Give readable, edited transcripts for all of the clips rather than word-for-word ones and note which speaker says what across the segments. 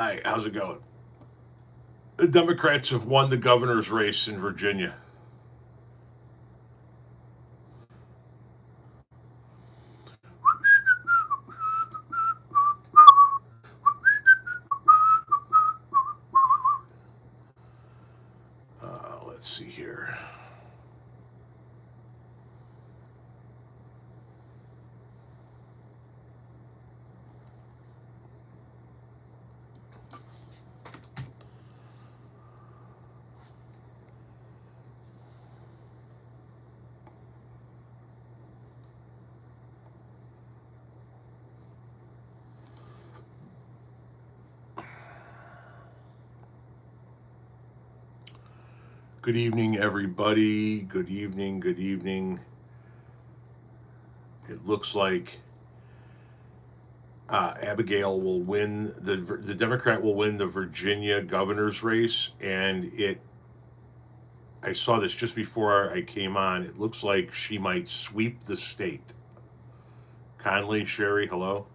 Speaker 1: Hi, how's it going? The Democrats have won the governor's race in Virginia. Let's see here. Good evening, everybody. Good evening. Good evening. It looks like Abigail will win the Democrat will win the Virginia governor's race, and it. I saw this just before I came on. It looks like she might sweep the state. Conley, Sherry, hello.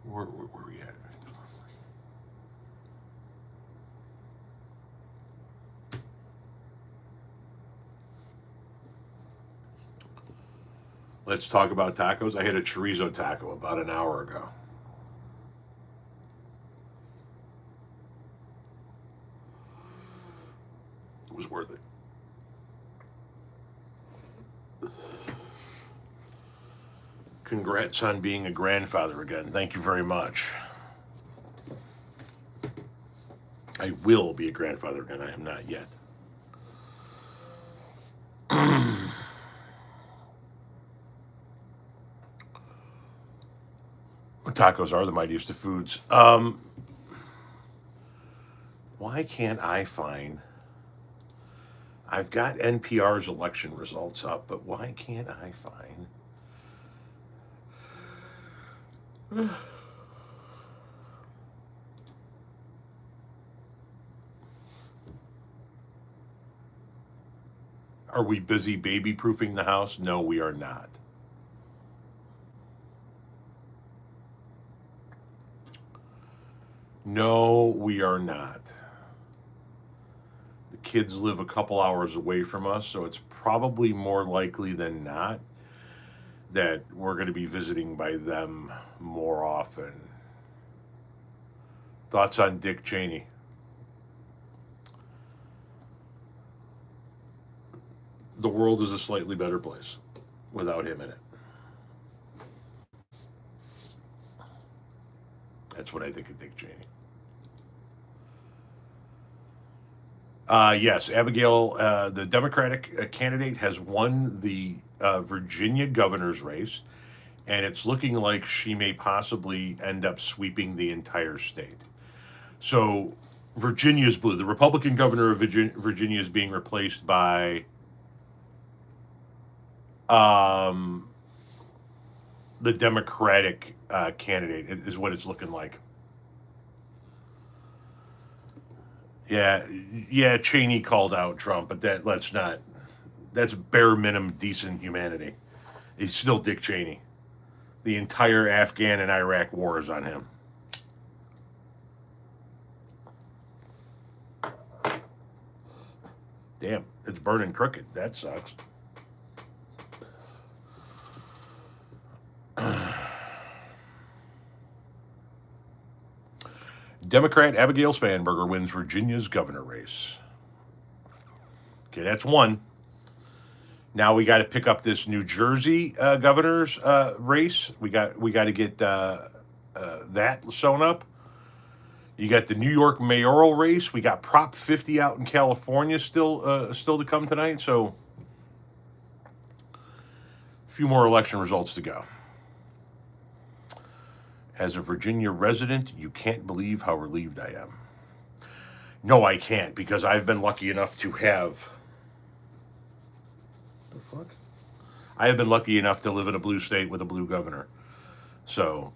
Speaker 1: Where we at? Let's talk about tacos. I had a chorizo taco about an hour ago. It was worth it. Congrats on being a grandfather again. Thank you very much. I will be a grandfather again. I am not yet. Tacos are the mightiest of foods. Why can't I find? I've got NPR's election results up, but why can't I find? Are we busy baby proofing the house? No, we are not. No, we are not. The kids live a couple hours away from us, so it's probably more likely than not that we're going to be visiting by them more often. Thoughts on Dick Cheney? The world is a slightly better place without him in it. That's what I think of Dick Cheney. Yes, Abigail, the Democratic candidate, has won the Virginia governor's race, and it's looking like she may possibly end up sweeping the entire state. So, Virginia is blue. The Republican governor of Virginia is being replaced by um, the Democratic candidate, is what it's looking like. Yeah, yeah, Cheney called out Trump, but let's not. That's bare minimum decent humanity. He's still Dick Cheney. The entire Afghan and Iraq war is on him. Damn, it's burning crooked. That sucks. Democrat Abigail Spanberger wins Virginia's governor race. Okay, that's one. Now we got to pick up this New Jersey governor's race. We got to get that sewn up. You got the New York mayoral race. We got Prop 50 out in California still to come tonight. So a few more election results to go. As a Virginia resident, you can't believe how relieved I am. No, I can't, because I've been lucky enough to have. The fuck? I have been lucky enough to live in a blue state with a blue governor. So,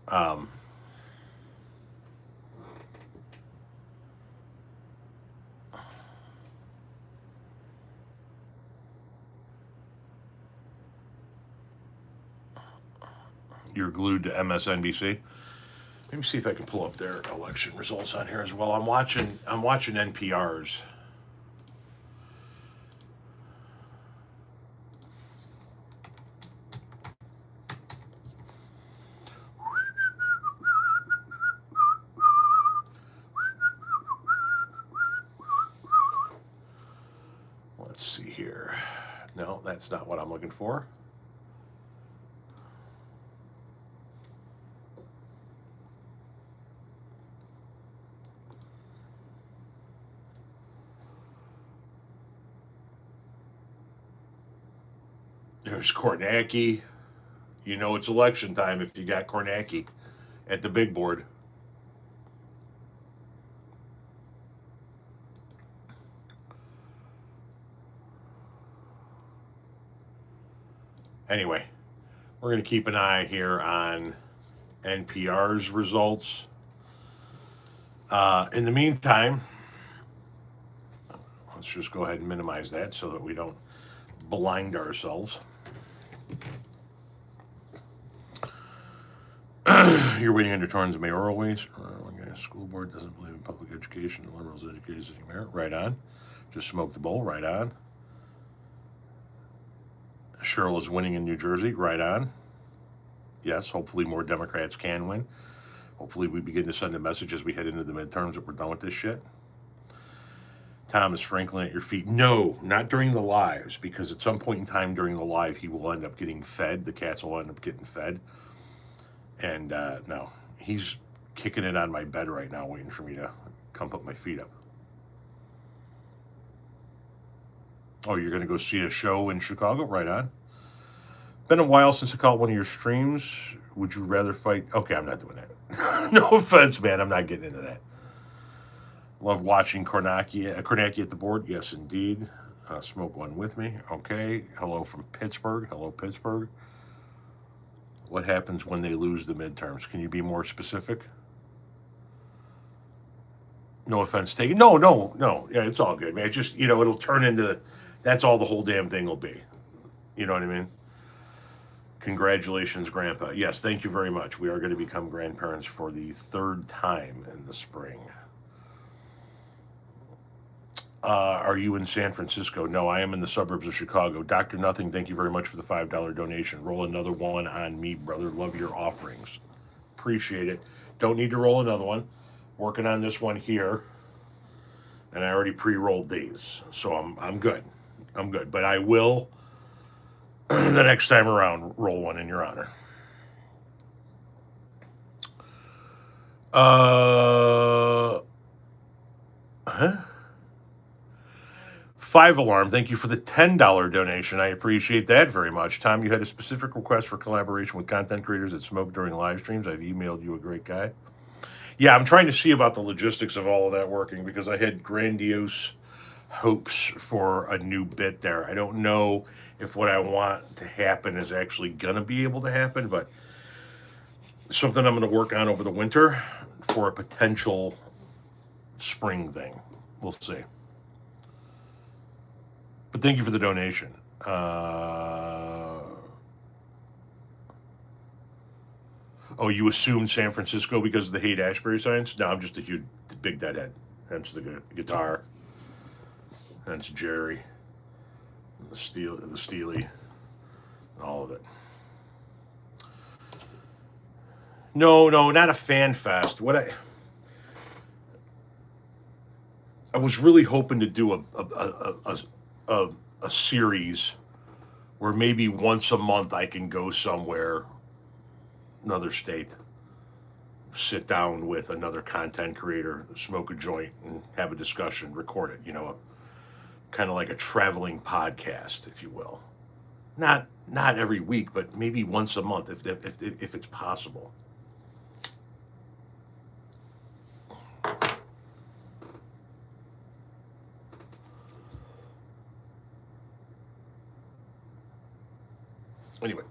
Speaker 1: You're glued to MSNBC. Let me see if I can pull up their election results on here as well. I'm watching NPR's. Let's see here. No, that's not what I'm looking for. There's Kornacki. You know it's election time if you got Kornacki at the big board. Anyway, we're going to keep an eye here on NPR's results. In the meantime, let's just go ahead and minimize that so that we don't blind ourselves. You're waiting under Torrens mayoral race. School board doesn't believe in public education. The liberals educated as a merit. Right on. Just smoked the bowl. Right on. Cheryl is winning in New Jersey. Right on. Yes, hopefully more Democrats can win. Hopefully we begin to send a message as we head into the midterms that we're done with this shit. Thomas Franklin at your feet. No, not during the lives, because at some point in time during the live, he will end up getting fed. The cats will end up getting fed. And no, he's kicking it on my bed right now, waiting for me to come put my feet up. Oh, you're going to go see a show in Chicago? Right on. Been a while since I caught one of your streams. Would you rather fight? Okay, I'm not doing that. No offense, man. I'm not getting into that. Love watching Kornacki at the board. Yes, indeed. Smoke one with me. Okay. Hello from Pittsburgh. Hello, Pittsburgh. What happens when they lose the midterms? Can you be more specific? No offense taken. No. Yeah, it's all good, man. It just, it'll turn into, that's all the whole damn thing will be. You know what I mean? Congratulations, Grandpa. Yes, thank you very much. We are going to become grandparents for the third time in the spring. Are you in San Francisco? No, I am in the suburbs of Chicago. Dr. Nothing, thank you very much for the $5 donation. Roll another one on me, brother. Love your offerings. Appreciate it. Don't need to roll another one. Working on this one here. And I already pre-rolled these. So I'm good. I'm good. But I will, the next time around, roll one in your honor. Huh? 5 Alarm, thank you for the $10 donation. I appreciate that very much. Tom, you had a specific request for collaboration with content creators that smoke during live streams. I've emailed you a great guy. Yeah, I'm trying to see about the logistics of all of that working because I had grandiose hopes for a new bit there. I don't know if what I want to happen is actually going to be able to happen, but something I'm going to work on over the winter for a potential spring thing. We'll see. But thank you for the donation. Oh, you assumed San Francisco because of the Haight-Ashbury signs? No, I'm just a huge, big deadhead. Hence the guitar. Hence Jerry. The Steely. All of it. No, not a fan fest. I was really hoping to do a series where maybe once a month I can go somewhere, another state, sit down with another content creator, smoke a joint, and have a discussion, record it. Kind of like a traveling podcast, if you will. Not every week, but maybe once a month, if it's possible. Anyway,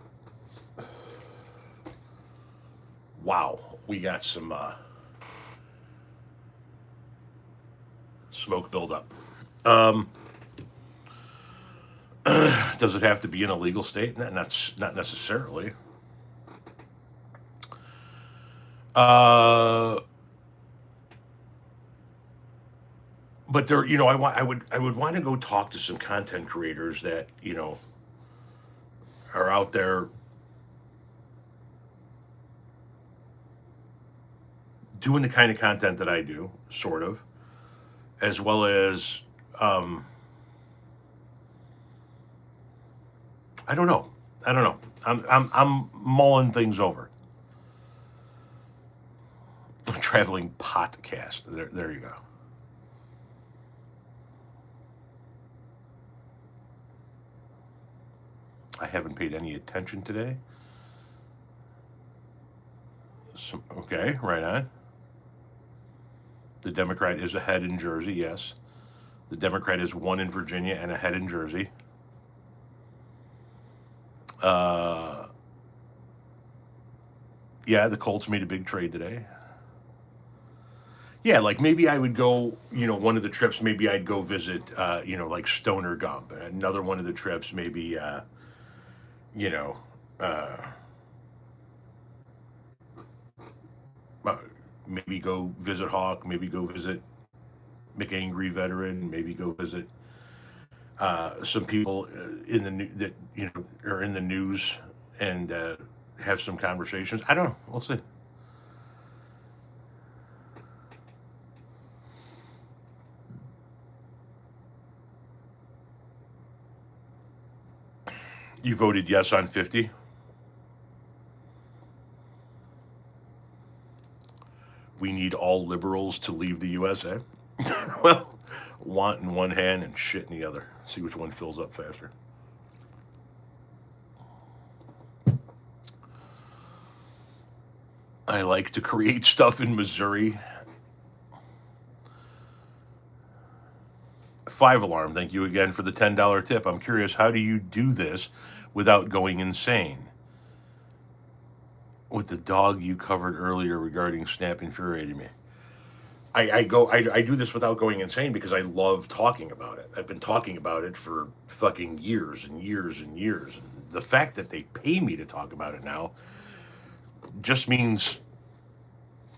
Speaker 1: wow, we got some smoke buildup. Does it have to be in a legal state? Not necessarily. Uh, but there, I would want to go talk to some content creators that are out there doing the kind of content that I do, sort of, as well as um, I don't know. I don't know. I'm mulling things over. A traveling podcast. There you go. I haven't paid any attention today. Okay, right on. The Democrat is ahead in Jersey, yes. The Democrat is one in Virginia and ahead in Jersey. Uh, yeah, the Colts made a big trade today. Yeah, like maybe I would go, one of the trips, maybe I'd go visit, like Stoner Gump. Another one of the trips, maybe, you know, uh, uh, maybe go visit Hawk, maybe go visit McAngry Veteran, maybe go visit some people in the that are in the news and have some conversations. I don't know. We'll see. You voted yes on 50. We need all liberals to leave the USA. Well, want in one hand and shit in the other. See which one fills up faster. I like to create stuff in Missouri. 5 Alarm, thank you again for the $10 tip. I'm curious, how do you do this without going insane? With the dog you covered earlier regarding Snap infuriating me. I do this without going insane because I love talking about it. I've been talking about it for fucking years and years and years. And the fact that they pay me to talk about it now just means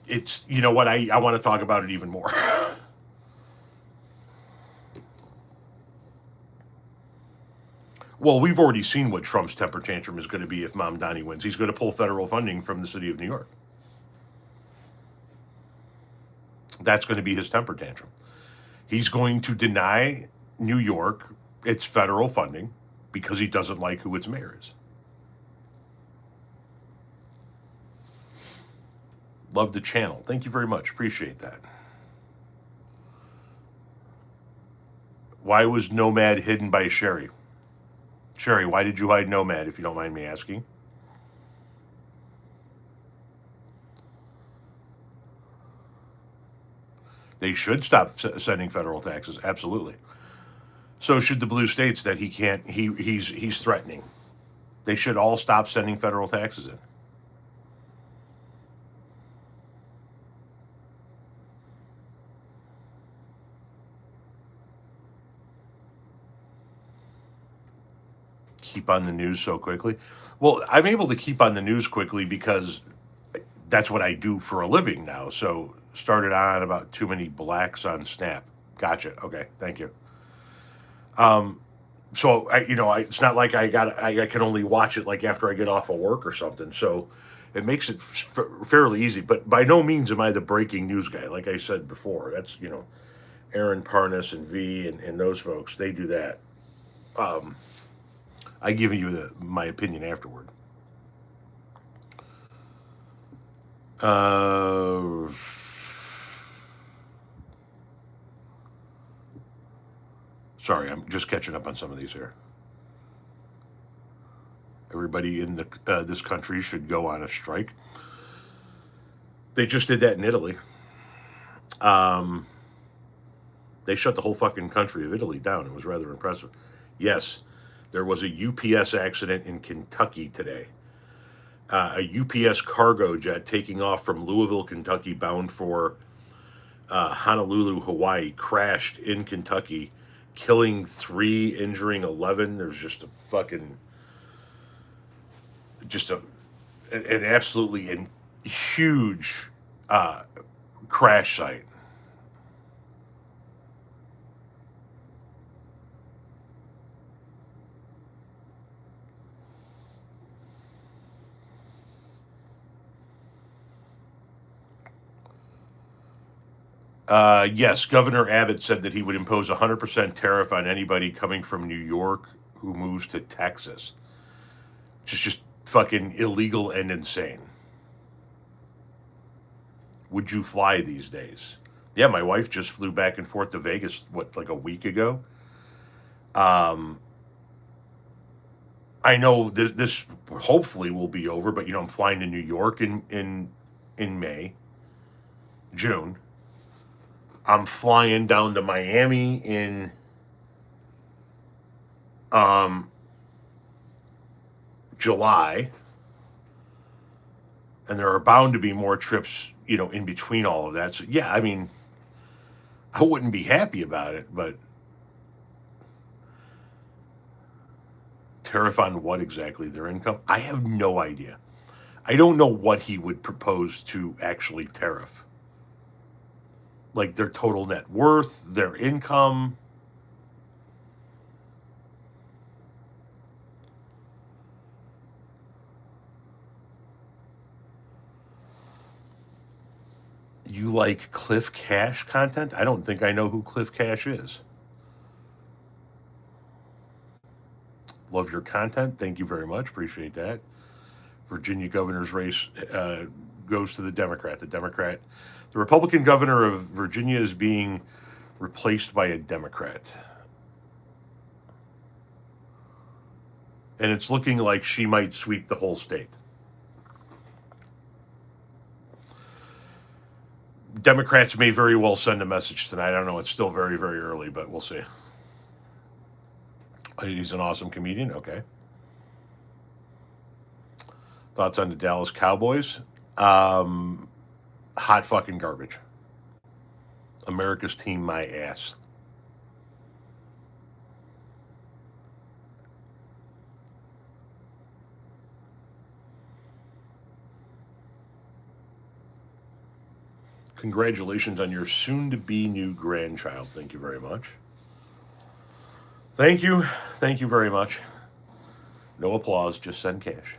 Speaker 1: it's, you know what, I want to talk about it even more. Well, we've already seen what Trump's temper tantrum is going to be if Mom Donnie wins. He's going to pull federal funding from the city of New York. That's going to be his temper tantrum. He's going to deny New York its federal funding because he doesn't like who its mayor is. Love the channel. Thank you very much. Appreciate that. Why was Nomad hidden by Sherry? Sherry, why did you hide Nomad, if you don't mind me asking? They should stop sending federal taxes. Absolutely. So should the blue states that he can't. He's threatening. They should all stop sending federal taxes in. Keep on the news so quickly. Well, I'm able to keep on the news quickly because that's what I do for a living now. So started on about too many blacks on Snap. Gotcha. Okay, thank you. Um, so it's not like I can only watch it like after I get off of work or something. So it makes it fairly easy. But by no means am I the breaking news guy. Like I said before, that's Aaron Parnas and V and those folks. They do that. Um, I give you my opinion afterward. Uh, Sorry, I'm just catching up on some of these here. Everybody in this country should go on a strike. They just did that in Italy. Um, they shut the whole fucking country of Italy down. It was rather impressive. Yes, there was a UPS accident in Kentucky today. A UPS cargo jet taking off from Louisville, Kentucky, bound for Honolulu, Hawaii, crashed in Kentucky, killing 3, injuring 11. There's just a fucking, just a, an absolutely huge crash site. Yes, Governor Abbott said that he would impose a 100% tariff on anybody coming from New York who moves to Texas, which is just fucking illegal and insane. Would you fly these days? Yeah, my wife just flew back and forth to Vegas, what, like a week ago? Um, I know this hopefully will be over, but I'm flying to New York in May, June. I'm flying down to Miami in um, July, and there are bound to be more trips, in between all of that. So yeah, I mean, I wouldn't be happy about it, but tariff on what exactly? Their income? I have no idea. I don't know what he would propose to actually tariff. Like their total net worth, their income. You like Cliff Cash content? I don't think I know who Cliff Cash is. Love your content. Thank you very much. Appreciate that. Virginia governor's race goes to the Democrat. The Republican governor of Virginia is being replaced by a Democrat. And it's looking like she might sweep the whole state. Democrats may very well send a message tonight. I don't know. It's still very, very early, but we'll see. He's an awesome comedian. Okay. Thoughts on the Dallas Cowboys? Hot fucking garbage. America's team, my ass. Congratulations on your soon-to-be new grandchild. Thank you very much. Thank you. Thank you very much. No applause, just send cash.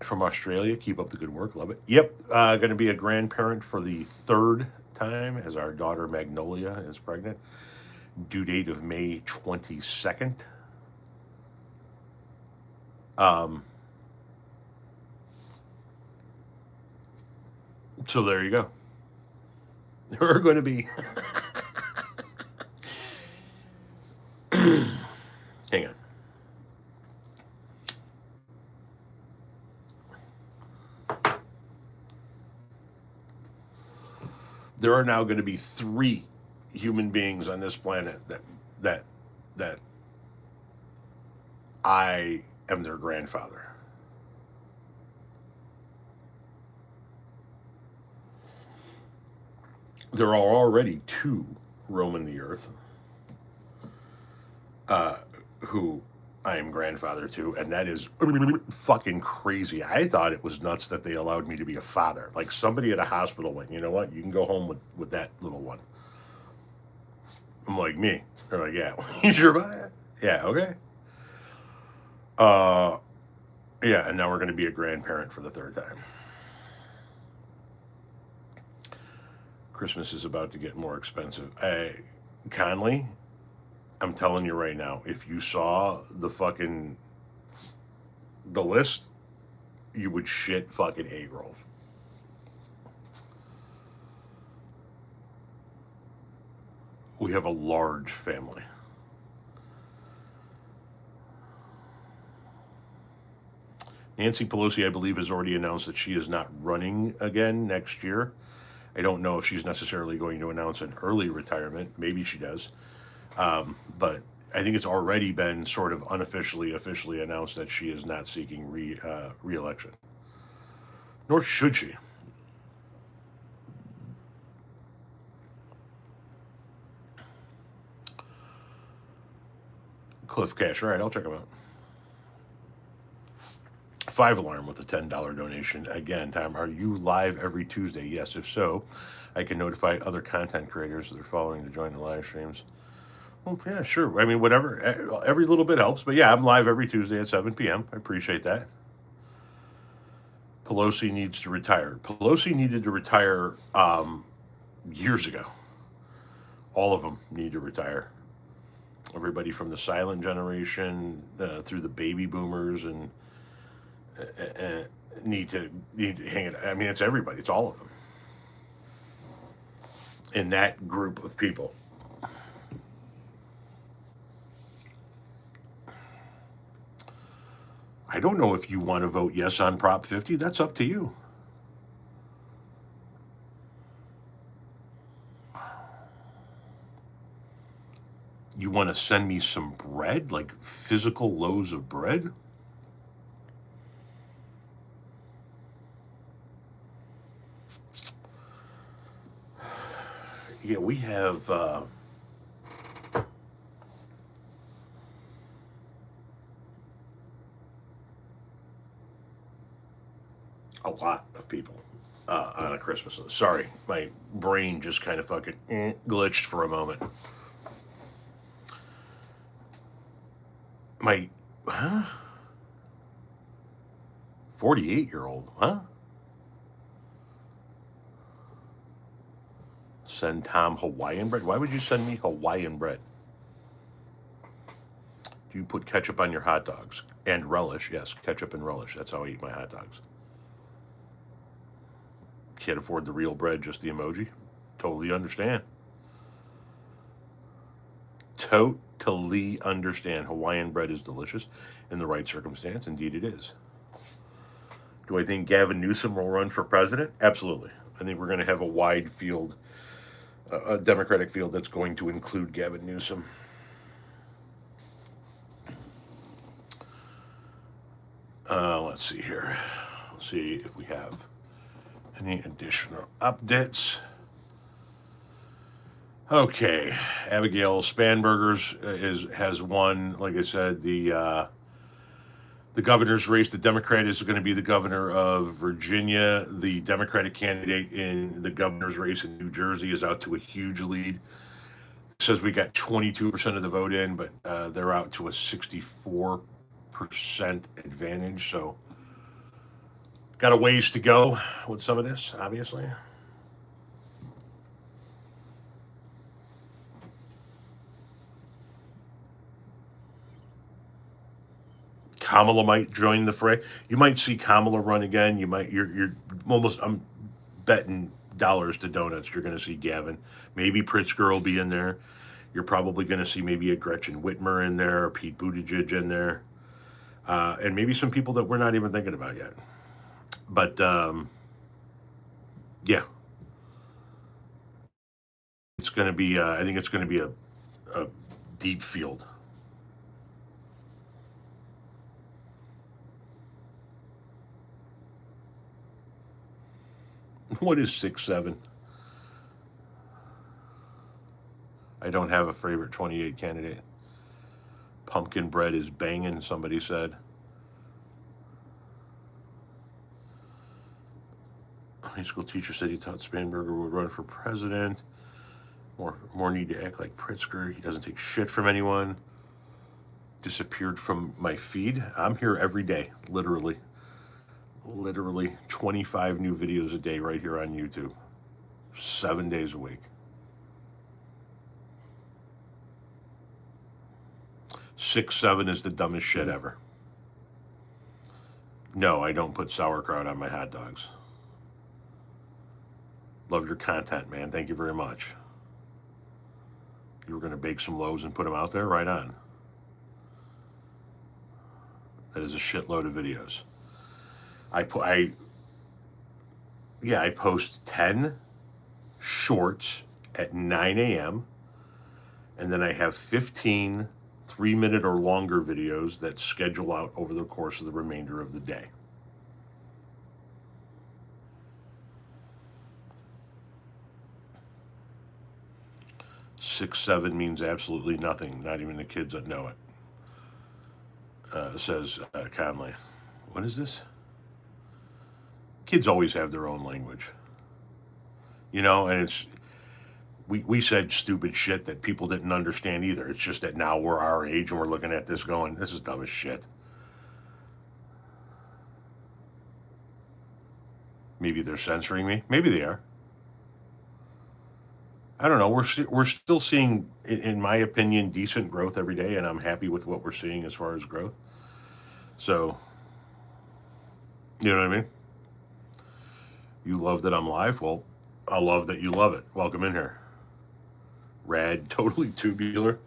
Speaker 1: From Australia, keep up the good work. Love it. Yep, going to be a grandparent for the third time as our daughter Magnolia is pregnant. Due date of May 22nd. So there you go. We're going to be. Hang on. There are now going to be 3 human beings on this planet that I am their grandfather. There are already 2 roaming the earth who I am grandfather to, and that is fucking crazy. I thought it was nuts that they allowed me to be a father. Like somebody at a hospital went, you know what? You can go home with that little one. I'm like, me? They're like, yeah. You sure about that? Yeah, okay. Yeah, and now we're going to be a grandparent for the 3rd time. Christmas is about to get more expensive. Conley, I'm telling you right now, if you saw the list, you would shit fucking egg rolls. We have a large family. Nancy Pelosi, I believe, has already announced that she is not running again next year. I don't know if she's necessarily going to announce an early retirement. Maybe she does. But I think it's already been sort of officially announced that she is not seeking re-election. Nor should she. Cliff Cash. All right, I'll check him out. Five Alarm with a $10 donation. Again, Tom, are you live every Tuesday? Yes. If so, I can notify other content creators that are following to join the live streams. Well, yeah, sure. I mean, whatever. Every little bit helps. But yeah, I'm live every Tuesday at 7 p.m. I appreciate that. Pelosi needs to retire. Pelosi needed to retire years ago. All of them need to retire. Everybody from the silent generation through the baby boomers and need to hang it. I mean, it's everybody. It's all of them in that group of people. I don't know if you want to vote yes on Prop 50. That's up to you. You want to send me some bread, like physical loaves of bread? Yeah, we have a lot of people on a Christmas list. Sorry, my brain just kind of fucking glitched for a moment. My 48-year-old, huh? Send Tom Hawaiian bread? Why would you send me Hawaiian bread? Do you put ketchup on your hot dogs? And relish, yes, ketchup and relish. That's how I eat my hot dogs. Can't afford the real bread, just the emoji. Totally understand. Totally understand. Hawaiian bread is delicious in the right circumstance. Indeed, it is. Do I think Gavin Newsom will run for president? Absolutely. I think we're going to have a wide field, a Democratic field that's going to include Gavin Newsom. Let's see here. Let's see if we have any additional updates. Okay, Abigail Spanberger's has won. Like I said, the governor's race. The Democrat is going to be the governor of Virginia. The Democratic candidate in the governor's race in New Jersey is out to a huge lead. It says we got 22% of the vote in, but they're out to a 64% advantage. So, got a ways to go with some of this, obviously. Kamala might join the fray. You might see Kamala run again. You're almost. I'm betting dollars to donuts. You're going to see Gavin. Maybe Pritzker will be in there. You're probably going to see maybe a Gretchen Whitmer in there, or Pete Buttigieg in there, and maybe some people that we're not even thinking about yet. But yeah, it's going to be. I think it's going to be a deep field. What is 6-7? I don't have a favorite 28 candidate. Pumpkin bread is banging, somebody said. A high school teacher said he thought Spanberger would run for president. More need to act like Pritzker. He doesn't take shit from anyone. Disappeared from my feed. I'm here every day, literally 25 new videos a day right here on YouTube, 7 days a week. 6-7 is the dumbest shit ever. No, I don't put sauerkraut on my hot dogs. Love your content, man. Thank you very much. You were going to bake some loaves and put them out there? Right on. That is a shitload of videos. I post 10 shorts at 9 a.m. and then I have 15 3-minute or longer videos that schedule out over the course of the remainder of the day. Six, 7 means absolutely nothing. Not even the kids that know it, says Conley. What is this? Kids always have their own language, and we said stupid shit that people didn't understand either. It's just that now we're our age and we're looking at this going, this is dumb as shit. Maybe they're censoring me. Maybe they are. I don't know. We're still seeing, in my opinion, decent growth every day, and I'm happy with what we're seeing as far as growth. So, you know what I mean? You love that I'm live? Well, I love that you love it. Welcome in here. Rad, totally tubular.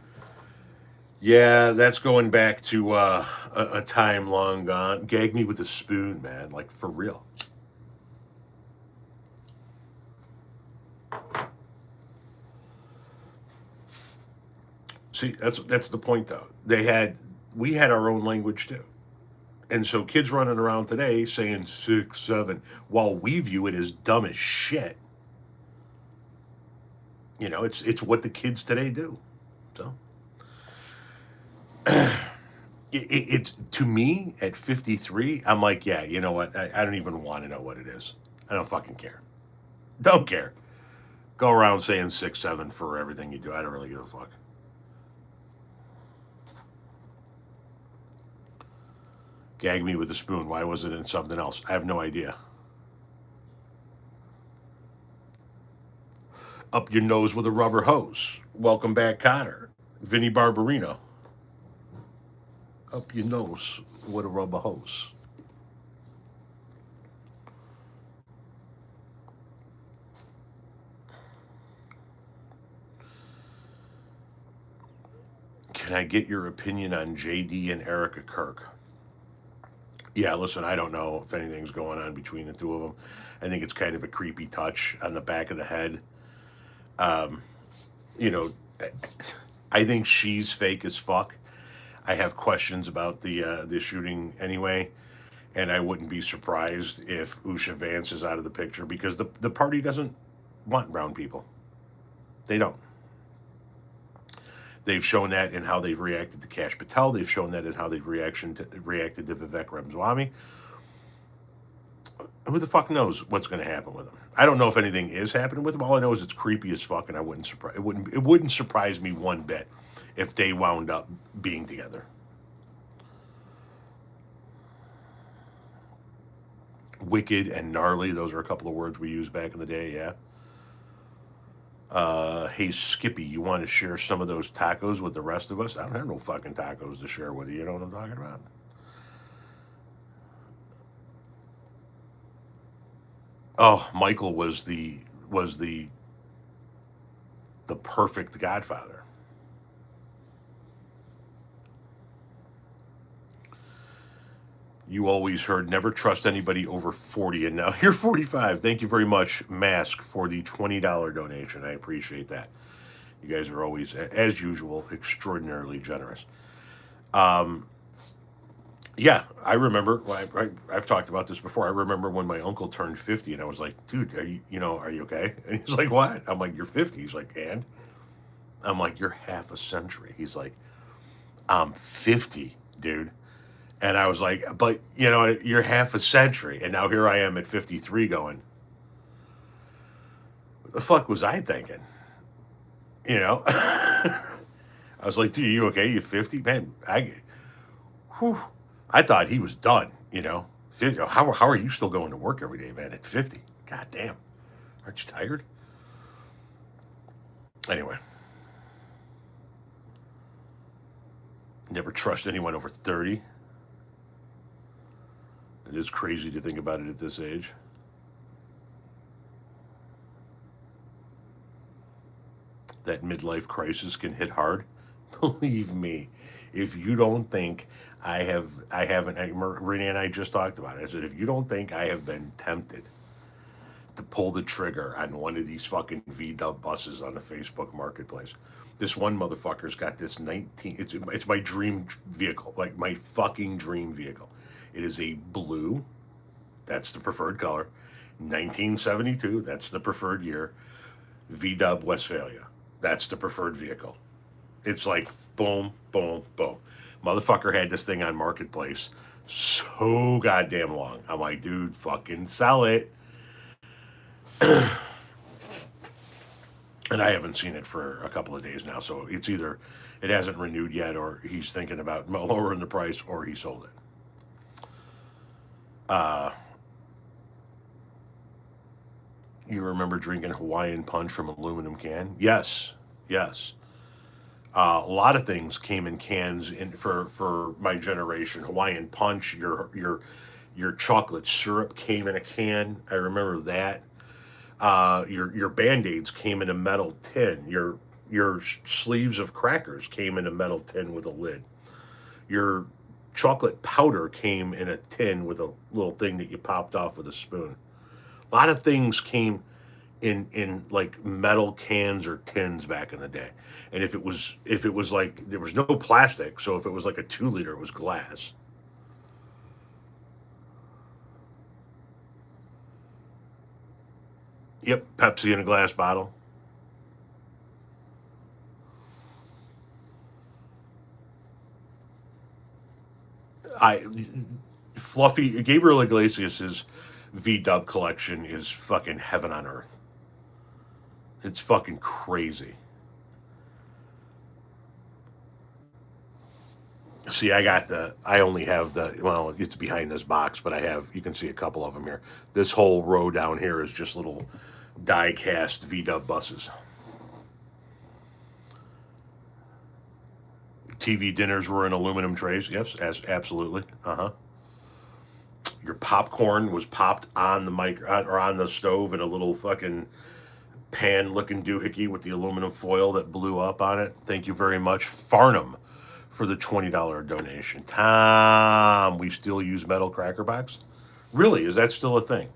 Speaker 1: Yeah, that's going back to a time long gone. Gag me with a spoon, man. Like, for real. See, that's the point, though. We had our own language, too. And so kids running around today saying 6, 7, while we view it as dumb as shit. It's what the kids today do. So it's to me at 53, I'm like, yeah, you know what? I don't even want to know what it is. I don't fucking care. Don't care. Go around saying 6, 7 for everything you do. I don't really give a fuck. Gag me with a spoon. Why was it in something else? I have no idea. Up your nose with a rubber hose. Welcome back, Connor. Vinny Barbarino. Up your nose with a rubber hose. Can I get your opinion on JD and Erica Kirk? Yeah, listen, I don't know if anything's going on between the two of them. I think it's kind of a creepy touch on the back of the head. Um, you know, I think she's fake as fuck. I have questions about the shooting anyway, and I wouldn't be surprised if Usha Vance is out of the picture because the party doesn't want brown people. They don't. They've shown that in how they've reacted to Cash Patel. They've shown that in how they've reacted to Vivek Ramaswamy. Who the fuck knows what's going to happen with him? I don't know if anything is happening with him. All I know is it's creepy as fuck, and it wouldn't surprise me one bit if they wound up being together. Wicked and gnarly, those are a couple of words we used back in the day, yeah. Hey Skippy, you want to share some of those tacos with the rest of us? I don't have no fucking tacos to share with you. You know what I'm talking about? Oh, Michael was the perfect Godfather. You always heard never trust anybody over 40, and now you're 45. Thank you very much, Mask, for the $20 donation. I appreciate that. You guys are always, as usual, extraordinarily generous. Um, yeah, I remember. I've talked about this before. I remember when my uncle turned 50, and I was like, "Dude, are you okay?" And he's like, "What?" I'm like, "You're 50." He's like, "And?" I'm like, "You're half a century." He's like, "I'm 50, dude." And I was like, "But you're half a century." And now here I am at 53, going, "What the fuck was I thinking?" I was like, "Dude, are you okay? You 50, man?" Whew, I thought he was done. 50, how are you still going to work every day, man? At 50, god damn, aren't you tired? Anyway, never trust anyone over 30. It is crazy to think about it at this age. That midlife crisis can hit hard. Believe me, if you don't think I haven't, Renee and I just talked about it. I said, if you don't think I have been tempted to pull the trigger on one of these fucking VW buses on the Facebook marketplace. This one motherfucker's got this 19, it's my dream vehicle, like my fucking dream vehicle. It is a blue, that's the preferred color, 1972, that's the preferred year, VW Westphalia, that's the preferred vehicle. It's like boom, boom, boom. Motherfucker had this thing on marketplace so goddamn long. I'm like, dude, fucking sell it. And I haven't seen it for a couple of days now, so it's either it hasn't renewed yet, or he's thinking about lowering the price, or he sold it. Uh, you remember drinking Hawaiian Punch from aluminum can? Yes, yes. A lot of things came in cans for my generation. Hawaiian Punch, your chocolate syrup came in a can. I remember that. Your Band-Aids came in a metal tin. Your sleeves of crackers came in a metal tin with a lid. Your chocolate powder came in a tin with a little thing that you popped off with a spoon. A lot of things came in like metal cans or tins back in the day. And if it was like there was no plastic, so if it was like a 2 liter, it was glass. Yep, Pepsi in a glass bottle. I Fluffy Gabriel Iglesias's V Dub collection is fucking heaven on earth. It's fucking crazy. See, I only have well, it's behind this box, but you can see a couple of them here. This whole row down here is just little die cast V Dub buses. TV dinners were in aluminum trays. Yes, absolutely. Uh huh. Your popcorn was popped on the mic or on the stove in a little fucking pan looking doohickey with the aluminum foil that blew up on it. Thank you very much, Farnham, for the $20 donation. Tom, we still use metal cracker box? Really? Is that still a thing?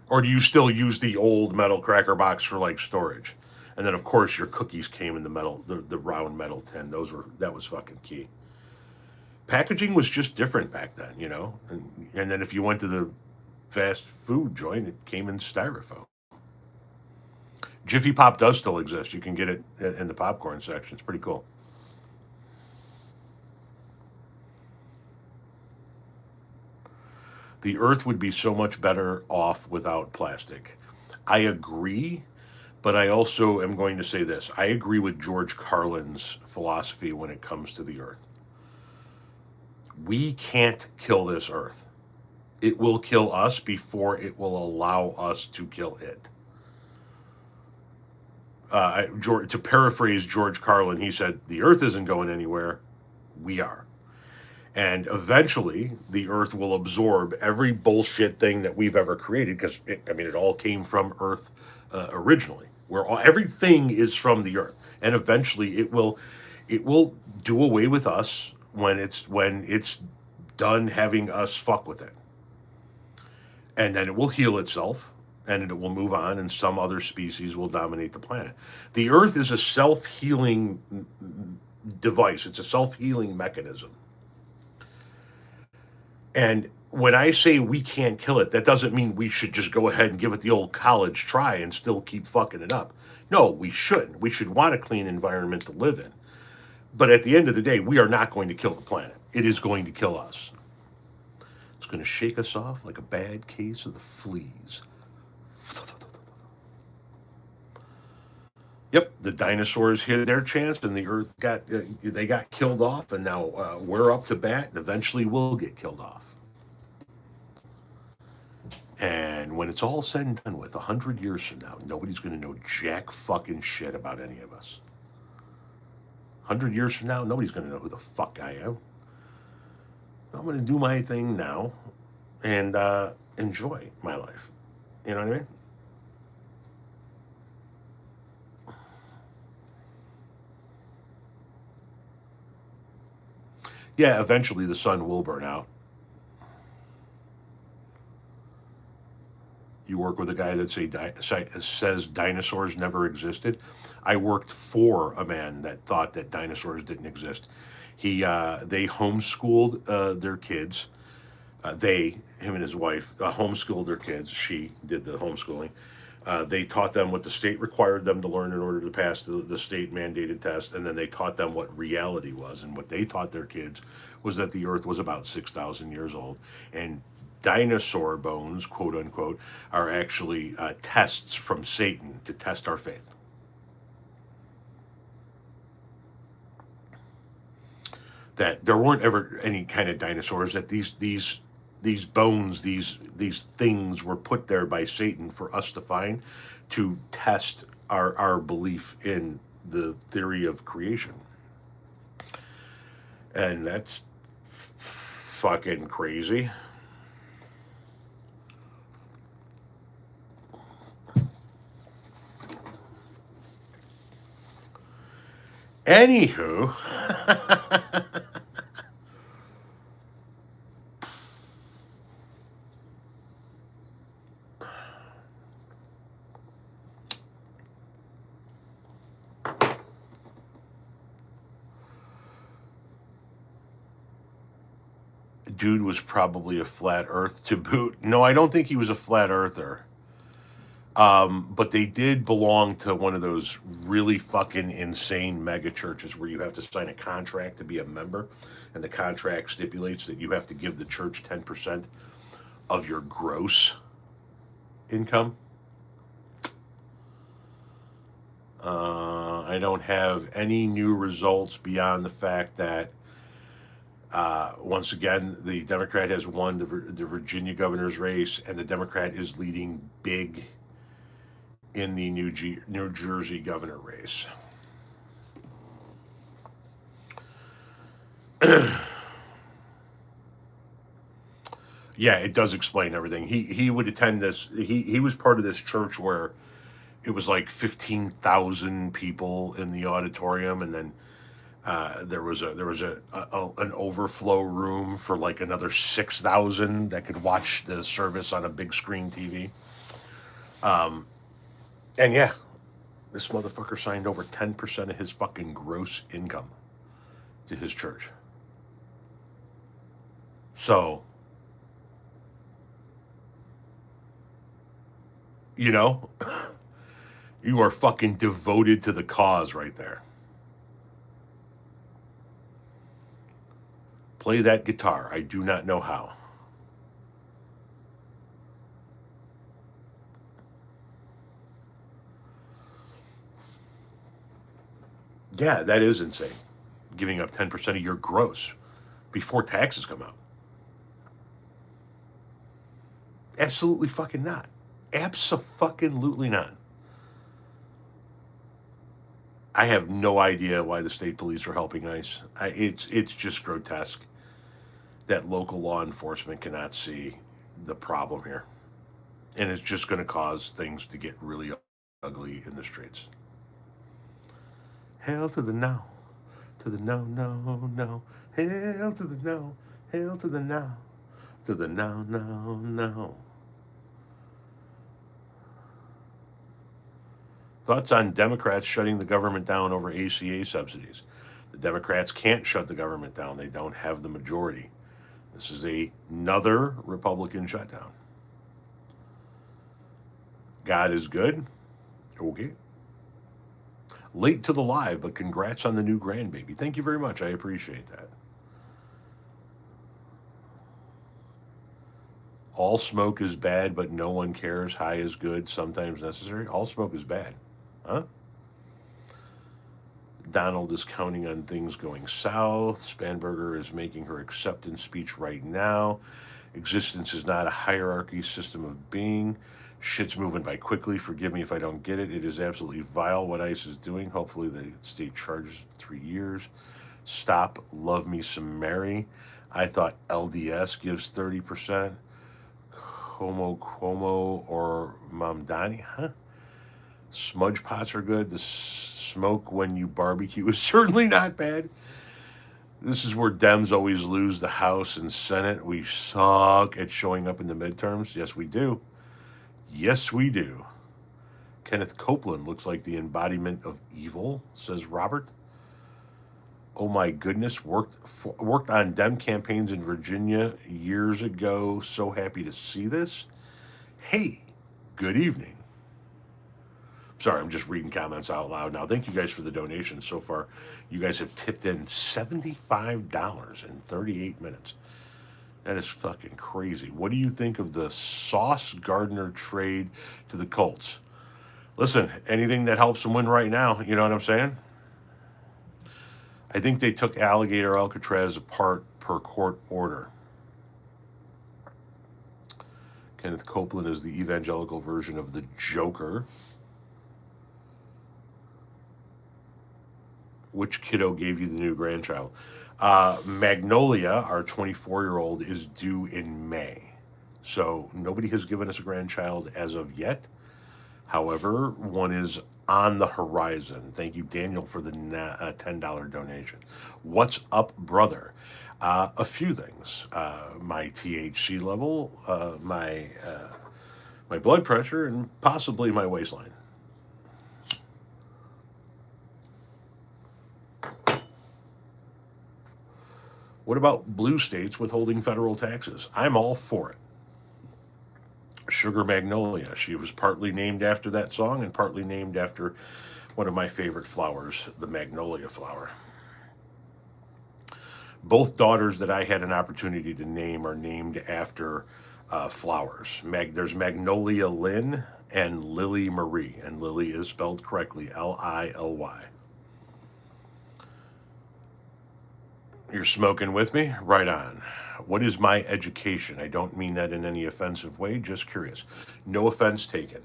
Speaker 1: Or do you still use the old metal cracker box for like storage? And then of course your cookies came in the round metal tin. That was fucking key. Packaging was just different back then, you know. And then if you went to the fast food joint, it came in styrofoam. Jiffy Pop does still exist. You can get it in the popcorn section. It's pretty cool. The earth would be so much better off without plastic. I agree, but I also am going to say this. I agree with George Carlin's philosophy when it comes to the earth. We can't kill this earth. It will kill us before it will allow us to kill it. To paraphrase George Carlin, he said, "The earth isn't going anywhere. We are." And eventually, the earth will absorb every bullshit thing that we've ever created because, it all came from earth originally, where everything is from the earth. And eventually, it will do away with us when it's done having us fuck with it. And then it will heal itself and it will move on, and some other species will dominate the planet. The earth is a self healing device, it's a self healing mechanism. And when I say we can't kill it, that doesn't mean we should just go ahead and give it the old college try and still keep fucking it up. No, we shouldn't. We should want a clean environment to live in. But at the end of the day, we are not going to kill the planet. It is going to kill us. It's going to shake us off like a bad case of the fleas. Yep, the dinosaurs hit their chance, and the Earth got killed off, and now we're up to bat, and eventually we'll get killed off. And when it's all said and done with, 100 years from now, nobody's going to know jack fucking shit about any of us. 100 years from now, nobody's going to know who the fuck I am. I'm going to do my thing now and enjoy my life. You know what I mean? Yeah, eventually the sun will burn out. You work with a guy that says dinosaurs never existed. I worked for a man that thought that dinosaurs didn't exist. They homeschooled their kids. Him and his wife, homeschooled their kids. She did the homeschooling. They taught them what the state required them to learn in order to pass the state mandated test, and then they taught them what reality was. And what they taught their kids was that the earth was about 6,000 years old. And dinosaur bones, quote unquote, are actually tests from Satan to test our faith. That there weren't ever any kind of dinosaurs, that these bones, these things were put there by Satan for us to find, to test our belief in the theory of creation. And that's fucking crazy. Anywho, dude was probably a flat earth to boot. No, I don't think he was a flat earther. But they did belong to one of those really fucking insane mega churches where you have to sign a contract to be a member, and the contract stipulates that you have to give the church 10% of your gross income. I don't have any new results beyond the fact that once again, the Democrat has won the Virginia governor's race, and the Democrat is leading big in the New Jersey governor race. Yeah, it does explain everything. He would attend this. He was part of this church where it was like 15,000 people in the auditorium, and then there was an overflow room for like another 6,000 that could watch the service on a big screen TV. And yeah, this motherfucker signed over 10% of his fucking gross income to his church. So, you know, you are fucking devoted to the cause right there. Play that guitar. I do not know how. Yeah, that is insane. Giving up 10% of your gross before taxes come out. Absolutely fucking not. Abso-fucking-lutely not. I have no idea why the state police are helping ICE. It's just grotesque that local law enforcement cannot see the problem here. And it's just going to cause things to get really ugly in the streets. Hail to the no. To the no, no, no. Hail to the no. Hail to the no. To the no, no, no. Thoughts on Democrats shutting the government down over ACA subsidies? The Democrats can't shut the government down. They don't have the majority. This is another Republican shutdown. God is good. Okay. Late to the live, but congrats on the new grandbaby. Thank you very much. I appreciate that. All smoke is bad, but no one cares. High is good, sometimes necessary. All smoke is bad. Huh? Donald is counting on things going south. Spanberger is making her acceptance speech right now. Existence is not a hierarchy system of being. Shit's moving by quickly. Forgive me if I don't get it. It is absolutely vile what ICE is doing. Hopefully the state charges 3 years. Stop. Love me some Mary. I thought LDS gives 30%. Cuomo or Mamdani. Huh? Smudge pots are good. The smoke when you barbecue is certainly not bad. This is where Dems always lose the House and Senate. We suck at showing up in the midterms. Yes, we do. Yes, we do. Kenneth Copeland looks like the embodiment of evil, says Robert. Oh my goodness, worked on Dem campaigns in Virginia years ago. So happy to see this. Hey, good evening. Sorry, I'm just reading comments out loud now. Thank you guys for the donations so far. You guys have tipped in $75 in 38 minutes. That is fucking crazy. What do you think of the Sauce Gardner trade to the Colts? Listen, anything that helps them win right now, you know what I'm saying? I think they took Alligator Alcatraz apart per court order. Kenneth Copeland is the evangelical version of the Joker. Which kiddo gave you the new grandchild? Magnolia, our 24-year-old, is due in May. So nobody has given us a grandchild as of yet. However, one is on the horizon. Thank you, Daniel, for the $10 donation. What's up, brother? A few things. My THC level, my blood pressure, and possibly my waistline. What about blue states withholding federal taxes? I'm all for it. Sugar Magnolia. She was partly named after that song and partly named after one of my favorite flowers, the magnolia flower. Both daughters that I had an opportunity to name are named after flowers. There's Magnolia Lynn and Lily Marie, and Lily is spelled correctly, Lily. You're smoking with me? Right on. What is my education? I don't mean that in any offensive way, just curious. No offense taken.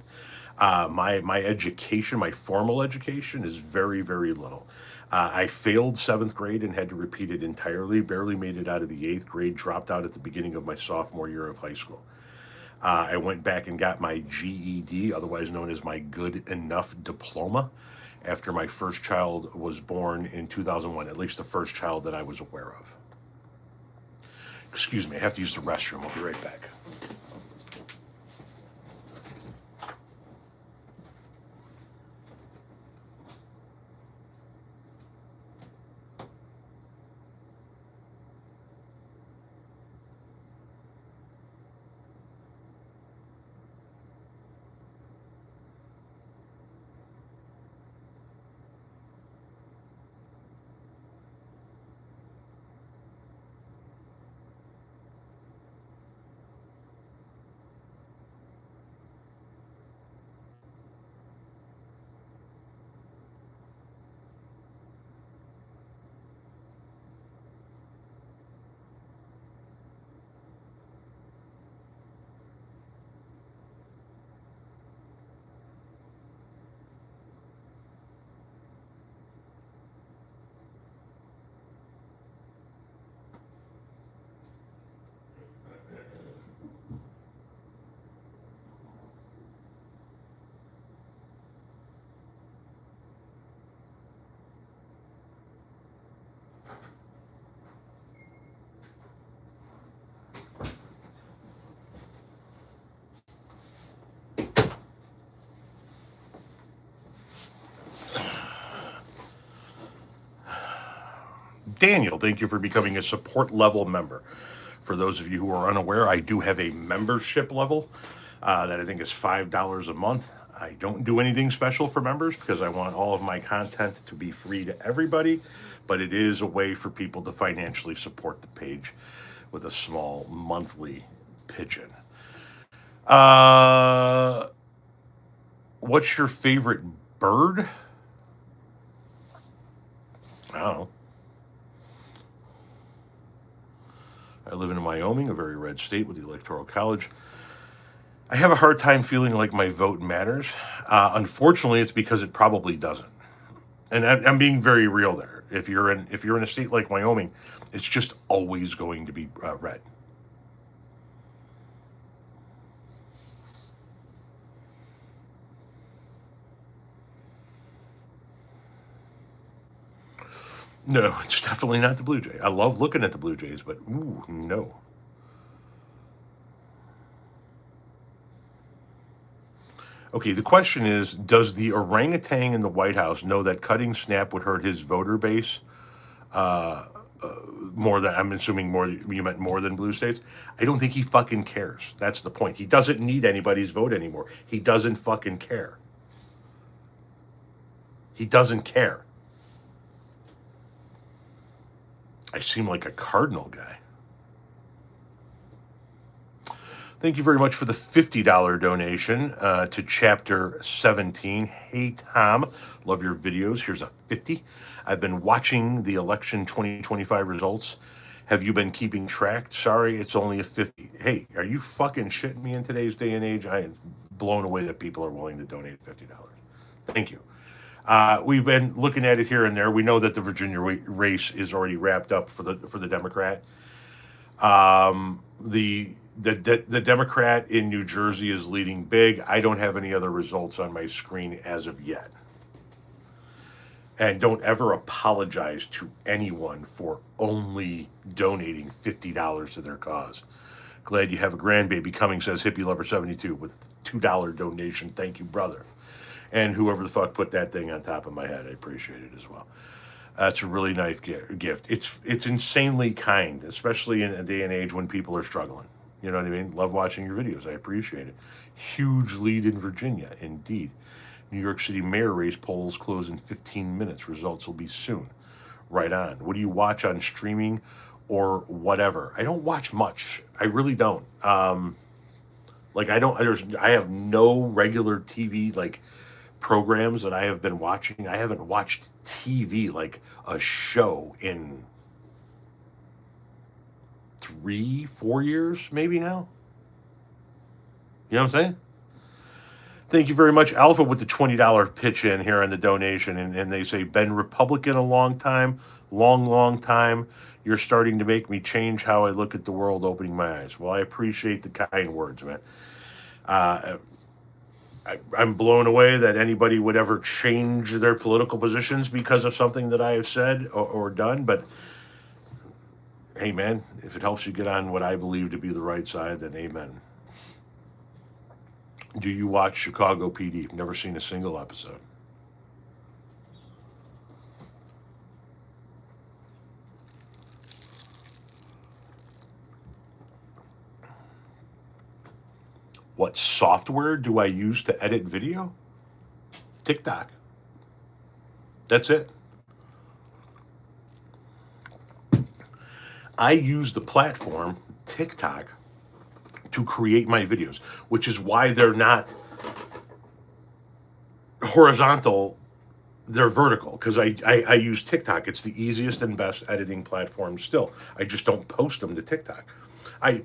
Speaker 1: My education, my formal education, is very, very little. I failed 7th grade and had to repeat it entirely, barely made it out of the 8th grade, dropped out at the beginning of my sophomore year of high school. I went back and got my GED, otherwise known as my Good Enough Diploma, after my first child was born in 2001, at least the first child that I was aware of. Excuse me, I have to use the restroom. I'll be right back. Daniel, thank you for becoming a support level member. For those of you who are unaware, I do have a membership level that I think is $5 a month. I don't do anything special for members because I want all of my content to be free to everybody, but it is a way for people to financially support the page with a small monthly pigeon. What's your favorite bird? I don't know. I live in Wyoming, a very red state with the Electoral College. I have a hard time feeling like my vote matters. Unfortunately, it's because it probably doesn't. And I'm being very real there. If you're in a state like Wyoming, it's just always going to be red. No, it's definitely not the Blue Jay. I love looking at the Blue Jays, but ooh, no. Okay, the question is, does the orangutan in the White House know that cutting SNAP would hurt his voter base more than, I'm assuming more, you meant more than blue states? I don't think he fucking cares. That's the point. He doesn't need anybody's vote anymore. He doesn't fucking care. He doesn't care. I seem like a cardinal guy. Thank you very much for the $50 donation to Chapter 17. Hey, Tom, love your videos. Here's a 50. I've been watching the election 2025 results. Have you been keeping track? Sorry, it's only a 50. Hey, are you fucking shitting me in today's day and age? I am blown away that people are willing to donate $50. Thank you. We've been looking at it here and there. We know that the Virginia race is already wrapped up for the Democrat. The Democrat in New Jersey is leading big. I don't have any other results on my screen as of yet. And don't ever apologize to anyone for only donating $50 to their cause. Glad you have a grandbaby coming, says Hippie Lover 72 with $2 donation. Thank you, brother. And whoever the fuck put that thing on top of my head, I appreciate it as well. That's a really nice gift. It's insanely kind, especially in a day and age when people are struggling. You know what I mean? Love watching your videos. I appreciate it. Huge lead in Virginia, indeed. New York City mayor race polls close in 15 minutes. Results will be soon. Right on. What do you watch on streaming or whatever? I don't watch much. I really don't. I have no regular TV programs that I have been watching. I haven't watched TV like a show in 3-4 years, maybe now. You know what I'm saying? Thank you very much, Alpha, with the $20 pitch in here on the donation. And they say, been Republican a long time, long time. You're starting to make me change how I look at the world, opening my eyes. Well, I appreciate the kind words, man. I'm blown away that anybody would ever change their political positions because of something that I have said or done. But hey, man, if it helps you get on what I believe to be the right side, then amen. Do you watch Chicago PD? Never seen a single episode. What software do I use to edit video? TikTok. That's it. I use the platform TikTok to create my videos, which is why they're not horizontal, they're vertical, because I use TikTok. It's the easiest and best editing platform still. I just don't post them to TikTok. I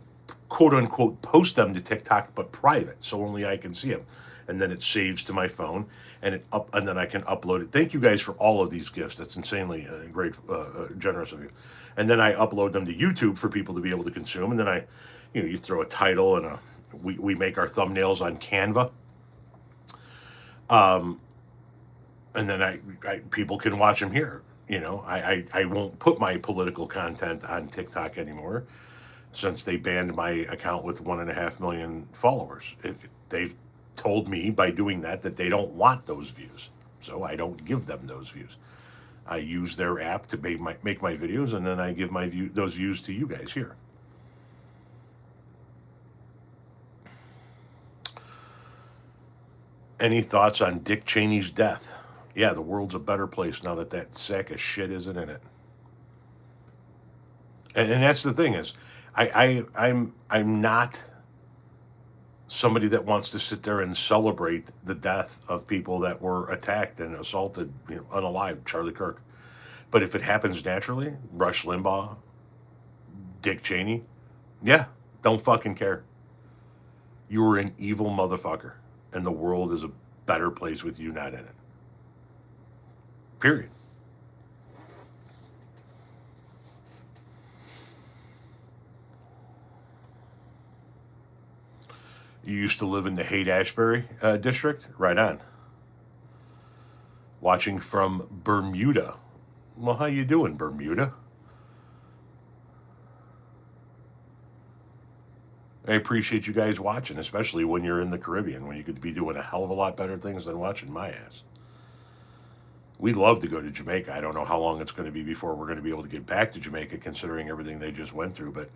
Speaker 1: quote unquote post them to TikTok, but private, so only I can see them. And then it saves to my phone, and then I can upload it. Thank you guys for all of these gifts. That's insanely great, generous of you. And then I upload them to YouTube for people to be able to consume. And then you throw a title and we make our thumbnails on Canva. And then people can watch them here. I won't put my political content on TikTok anymore, since they banned my account with 1.5 million followers. They've told me by doing that they don't want those views, so I don't give them those views. I use their app to make my videos, and then I give those views to you guys here. Any thoughts on Dick Cheney's death? Yeah, the world's a better place now that sack of shit isn't in it. And that's the thing is, I'm not somebody that wants to sit there and celebrate the death of people that were attacked and assaulted, unalived, Charlie Kirk. But if it happens naturally, Rush Limbaugh, Dick Cheney, yeah, don't fucking care. You were an evil motherfucker, and the world is a better place with you not in it. Period. You used to live in the Haight-Ashbury district? Right on. Watching from Bermuda. Well, how you doing, Bermuda? I appreciate you guys watching, especially when you're in the Caribbean, when you could be doing a hell of a lot better things than watching my ass. We'd love to go to Jamaica. I don't know how long it's going to be before we're going to be able to get back to Jamaica, considering everything they just went through, but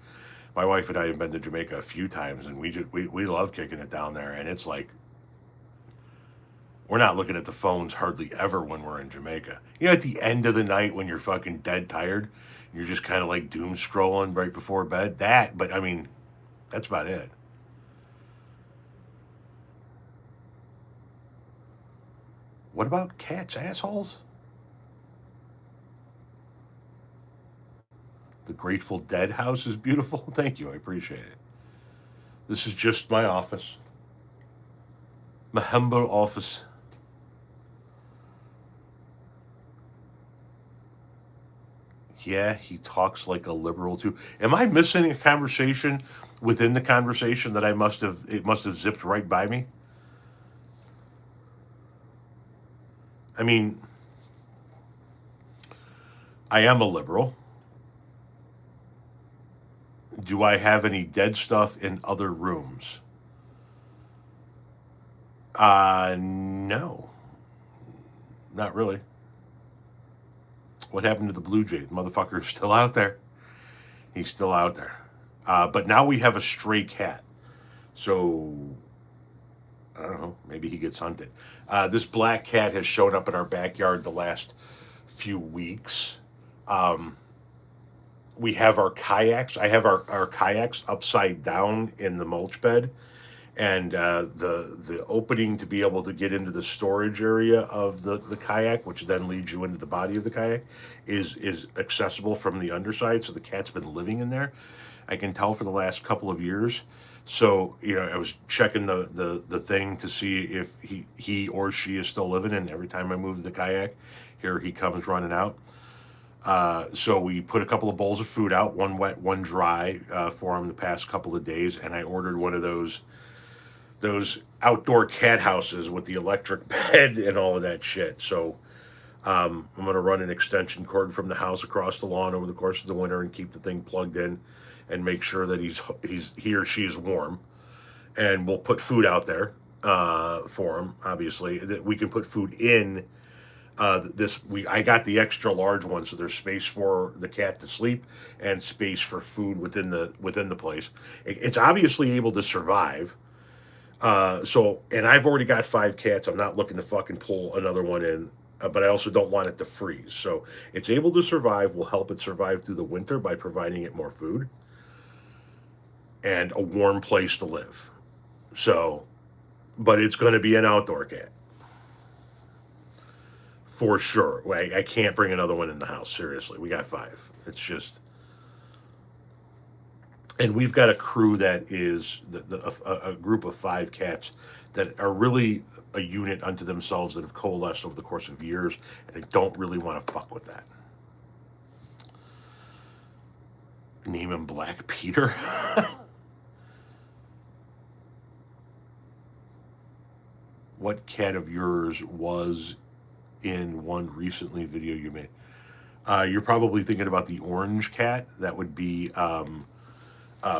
Speaker 1: my wife and I have been to Jamaica a few times, and we love kicking it down there. And it's like We're not looking at the phones hardly ever when we're in Jamaica. You know, at the end of the night when you're fucking dead tired, you're just kind of like doom scrolling right before bed. That, but I mean, that's about it. What about cats, assholes? The Grateful Dead house is beautiful. Thank you. I appreciate it. This is just my office, my humble office. Yeah, he talks like a liberal too. Am I missing a conversation within the conversation that it must have zipped right by me? I mean, I am a liberal. Do I have any dead stuff in other rooms? No, not really. What happened to the Blue Jay? The motherfucker's still out there. He's still out there. But now we have a stray cat. So I don't know. Maybe he gets hunted. This black cat has shown up in our backyard the last few weeks. Um, we have our kayaks. I have our kayaks upside down in the mulch bed, and the opening to be able to get into the storage area of the kayak, which then leads you into the body of the kayak, is accessible from the underside. So the cat's been living in there. I can tell for the last couple of years. So you know, I was checking the thing to see if he or she is still living, and every time I move the kayak, here he comes running out. So we put a couple of bowls of food out, one wet, one dry, for him the past couple of days, and I ordered one of those outdoor cat houses with the electric bed and all of that shit. So I'm gonna run an extension cord from the house across the lawn over the course of the winter and keep the thing plugged in, and make sure that he or she is warm. And we'll put food out there for him. Obviously, that we can put food in. I got the extra large one, so there's space for the cat to sleep and space for food within the place. It's obviously able to survive. And I've already got 5 cats. I'm not looking to fucking pull another one in, but I also don't want it to freeze. So it's able to survive. We'll help it survive through the winter by providing it more food and a warm place to live. So, but it's going to be an outdoor cat for sure. I can't bring another one in the house. Seriously, we got 5. It's just, and we've got a crew that is a group of 5 cats that are really a unit unto themselves that have coalesced over the course of years, and I don't really want to fuck with that. Name him Black Peter. What cat of yours was in one recently video you made? You're probably thinking about the orange cat. That would be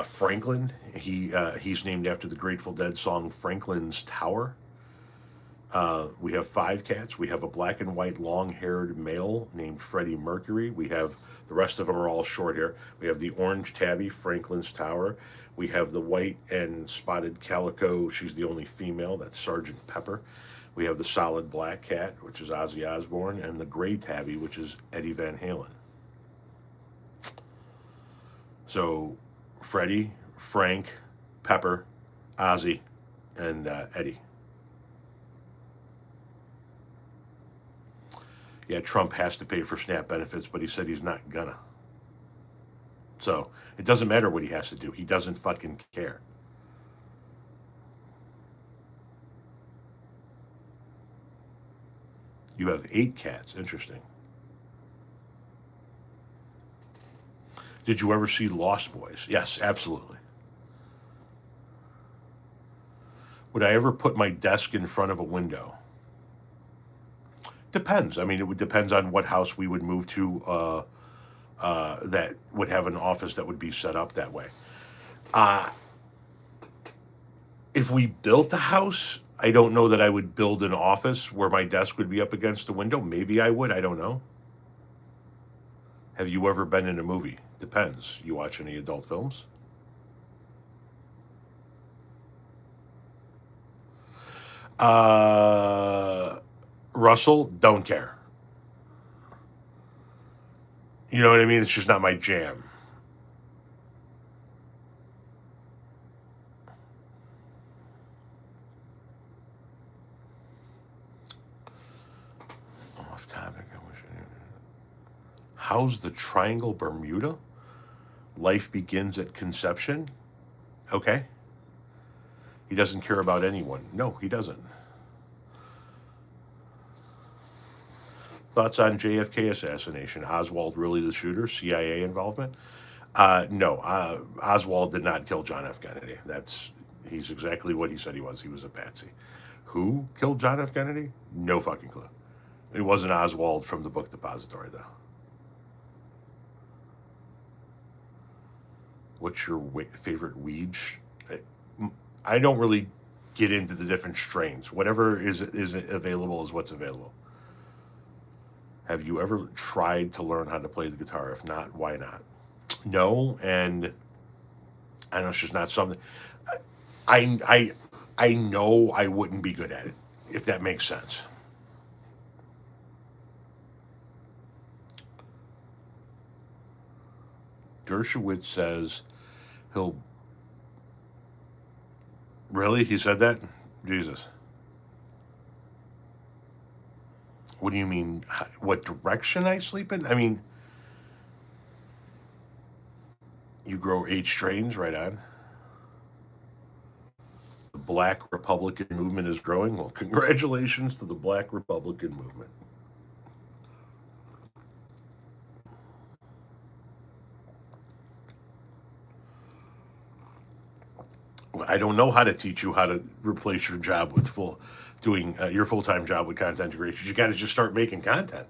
Speaker 1: Franklin. He's named after the Grateful Dead song Franklin's Tower. We have 5 cats. We have a black and white long-haired male named Freddie Mercury. We have the rest of them are all short hair. We have the orange tabby, Franklin's Tower. We have the white and spotted calico. She's the only female. That's Sergeant Pepper. We have the solid black cat, which is Ozzy Osbourne, and the gray tabby, which is Eddie Van Halen. So, Freddie, Frank, Pepper, Ozzy, and Eddie. Yeah, Trump has to pay for SNAP benefits, but he said he's not gonna. So it doesn't matter what he has to do. He doesn't fucking care. You have 8 cats. Interesting. Did you ever see Lost Boys? Yes, absolutely. Would I ever put my desk in front of a window? Depends. I mean, it would depends on what house we would move to that would have an office that would be set up that way. Uh, if we built a house, I don't know that I would build an office where my desk would be up against the window. Maybe I would. I don't know. Have you ever been in a movie? Depends. You watch any adult films? Russell, don't care. You know what I mean? It's just not my jam. Off topic. How's the Triangle Bermuda? Life begins at conception. Okay. He doesn't care about anyone. No, he doesn't. Thoughts on JFK assassination? Oswald really the shooter? CIA involvement? No, Oswald did not kill John F. Kennedy. He's exactly what he said he was. He was a patsy. Who killed John F. Kennedy? No fucking clue. It wasn't Oswald from the book depository, though. What's your favorite weed? I don't really get into the different strains. Whatever is available is what's available. Have you ever tried to learn how to play the guitar? If not, why not? No, and I know it's just not something. I know I wouldn't be good at it, if that makes sense. Dershowitz says he'll. Really? He said that? Jesus. What do you mean? What direction I sleep in? I mean, you grow 8 strains, right on. The Black Republican movement is growing. Well, congratulations to the Black Republican movement. I don't know how to teach you how to replace your job with doing your full time job with content creation. You got to just start making content.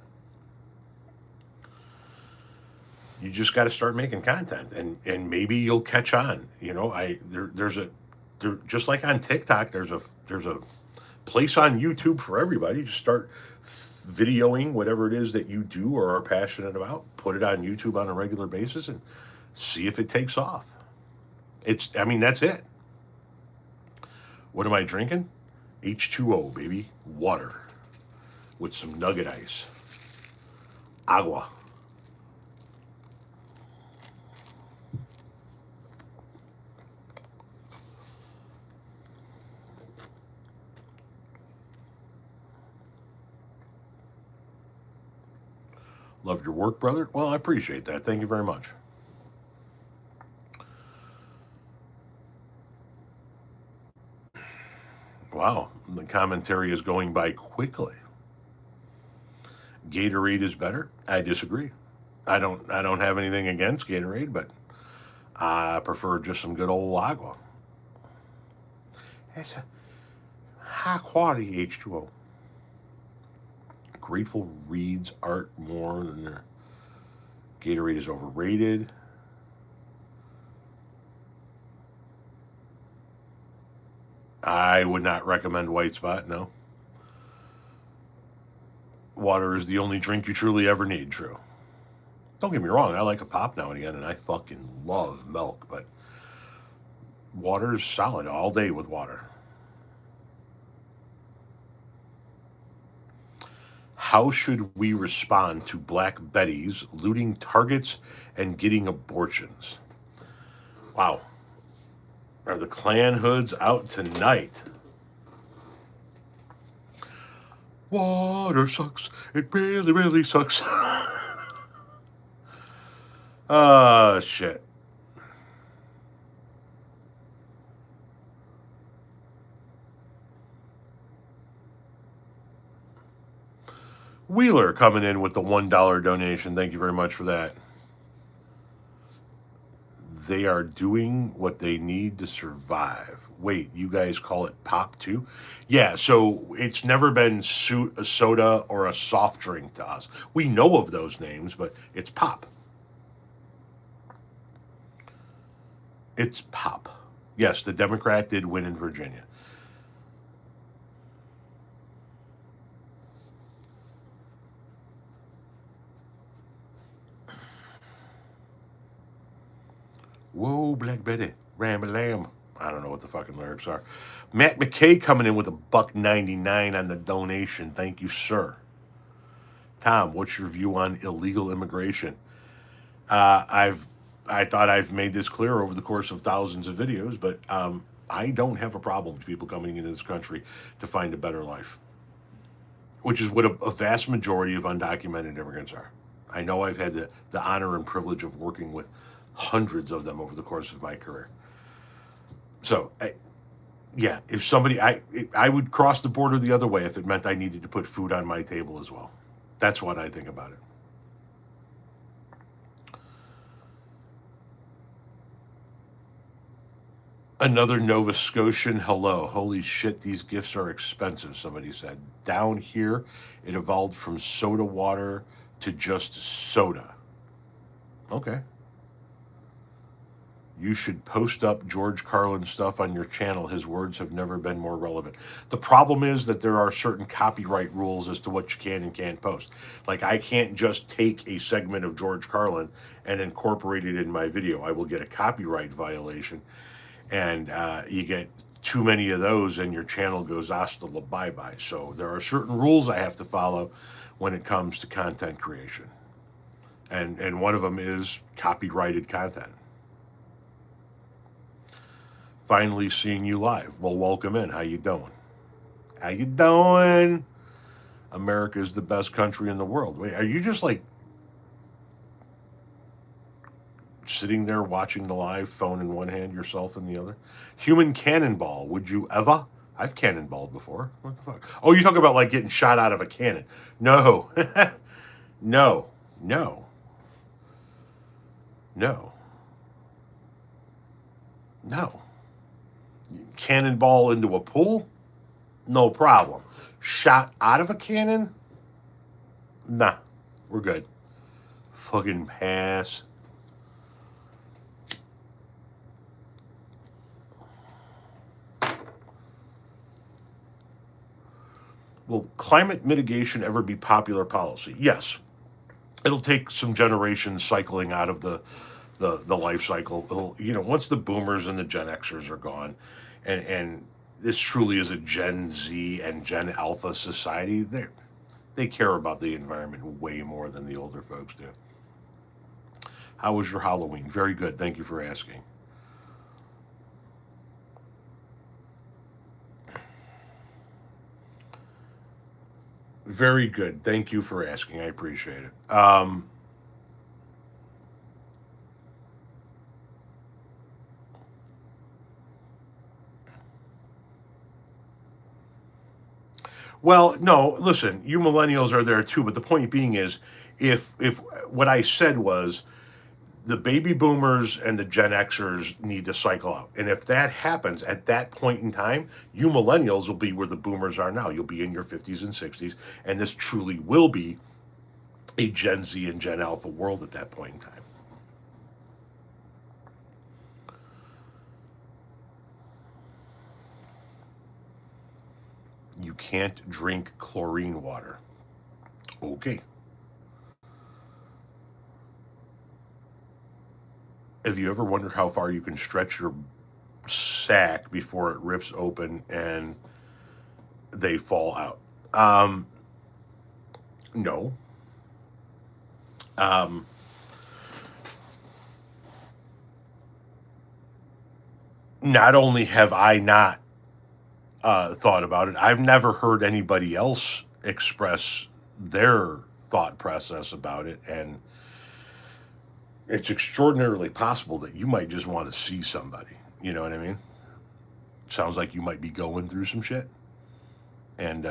Speaker 1: You just got to start making content, and maybe you'll catch on. You know, just like on TikTok, there's a place on YouTube for everybody. Just start videoing whatever it is that you do or are passionate about. Put it on YouTube on a regular basis and see if it takes off. I mean, that's it. What am I drinking? H2O, baby. Water with some nugget ice. Agua. Love your work, brother. Well, I appreciate that. Thank you very much. Wow, the commentary is going by quickly. Gatorade is better. I disagree. I don't have anything against Gatorade, but I prefer just some good old agua. That's a high quality H2O. Grateful reads art more than their Gatorade is overrated. I would not recommend White Spot, no. Water is the only drink you truly ever need, true. Don't get me wrong, I like a pop now and again, and I fucking love milk, but water is solid all day with water. How should we respond to Black Betties looting Targets and getting abortions? Wow. Are the Klan hoods out tonight? Water sucks. It really, really sucks. Oh, shit. Wheeler coming in with the $1 donation. Thank you very much for that. They are doing what they need to survive. Wait, you guys call it pop too? Yeah, so it's never been a soda or a soft drink to us. We know of those names, but it's pop. It's pop. Yes, the Democrat did win in Virginia. Whoa, Black Betty, ram a lamb. I don't know what the fucking lyrics are. Matt McKay coming in with $1.99 on the donation. Thank you, sir. Tom, what's your view on illegal immigration? Uh, I've I thought I've made this clear over the course of thousands of videos, but I don't have a problem with people coming into this country to find a better life, which is what a vast majority of undocumented immigrants are. I know I've had the honor and privilege of working with hundreds of them over the course of my career. So, yeah, if somebody, I would cross the border the other way if it meant I needed to put food on my table as well. That's what I think about it. Another Nova Scotian hello. Holy shit, these gifts are expensive, somebody said. Down here, it evolved from soda water to just soda. Okay. You should post up George Carlin stuff on your channel. His words have never been more relevant. The problem is that there are certain copyright rules as to what you can and can't post. Like, I can't just take a segment of George Carlin and incorporate it in my video. I will get a copyright violation, and you get too many of those and your channel goes hasta la bye-bye. So there are certain rules I have to follow when it comes to content creation. And one of them is copyrighted content. Finally seeing you live. Well, welcome in. How you doing? How you doing? America is the best country in the world. Wait, are you just like sitting there watching the live, phone in one hand, yourself in the other? Human cannonball. Would you ever? I've cannonballed before. What the fuck? Oh, you talk about like getting shot out of a cannon. No. No. No. No. No. Cannonball into a pool? No problem. Shot out of a cannon? Nah. We're good. Fucking pass. Will climate mitigation ever be popular policy? Yes. It'll take some generations cycling out of the life cycle. Once the boomers and the Gen Xers are gone, and this truly is a Gen Z and Gen Alpha society, they care about the environment way more than the older folks do. How was your Halloween? Very good. Thank you for asking. Very good. Thank you for asking. I appreciate it. Well, no, listen, you millennials are there too, but the point being is, if what I said was the baby boomers and the Gen Xers need to cycle out, and if that happens at that point in time, you millennials will be where the boomers are now. You'll be in your 50s and 60s, and this truly will be a Gen Z and Gen Alpha world at that point in time. You can't drink chlorine water. Okay. Have you ever wondered how far you can stretch your sack before it rips open and they fall out? No. Um, Not only have I not thought about it, I've never heard anybody else express their thought process about it, and it's extraordinarily possible that you might just want to see somebody. You know what I mean? Sounds like you might be going through some shit, and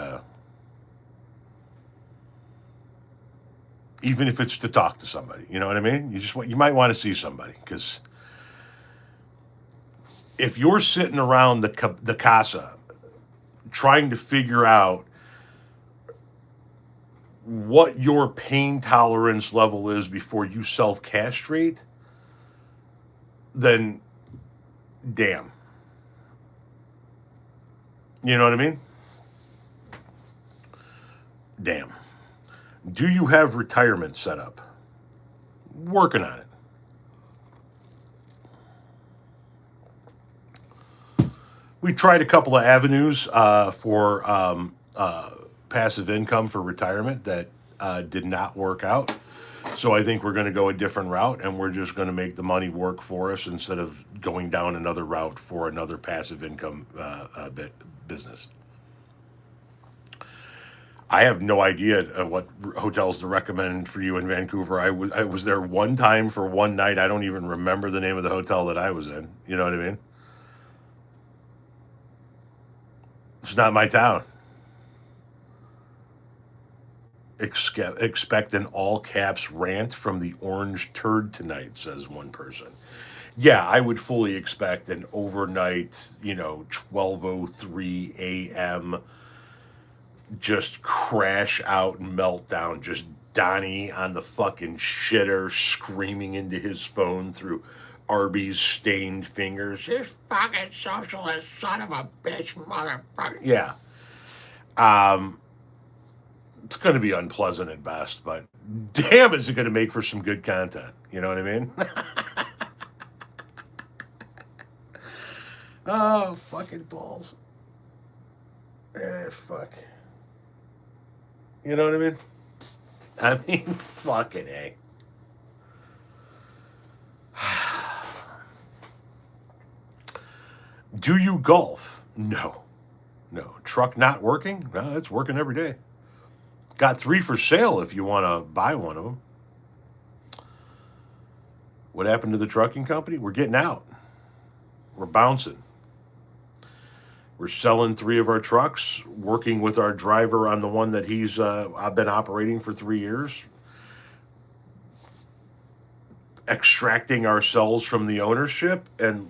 Speaker 1: even if it's to talk to somebody, you know what I mean? You might want to see somebody, because if you're sitting around the casa trying to figure out what your pain tolerance level is before you self castrate, then damn. You know what I mean? Damn. Do you have retirement set up? Working on it. We tried a couple of avenues for passive income for retirement that did not work out. So I think we're going to go a different route, and we're just going to make the money work for us instead of going down another route for another passive income business. I have no idea what hotels to recommend for you in Vancouver. I was there one time for one night. I don't even remember the name of the hotel that I was in. You know what I mean? It's not my town. Expect an all caps rant from the orange turd tonight, says one person. Yeah, I would fully expect an overnight, 12:03 a.m. just crash out and meltdown, just Donnie on the fucking shitter screaming into his phone through Arby's stained fingers. This fucking socialist son of a bitch motherfucker. Yeah. It's going to be unpleasant at best, but damn, is it going to make for some good content? You know what I mean? Oh, fucking balls. Fuck. You know what I mean? I mean, fucking A. Do you golf? No. No. Truck not working? No, it's working every day. Got 3 for sale if you want to buy one of them. What happened to the trucking company? We're getting out. We're bouncing. We're selling 3 of our trucks, working with our driver on the one that I've been operating for 3 years, extracting ourselves from the ownership and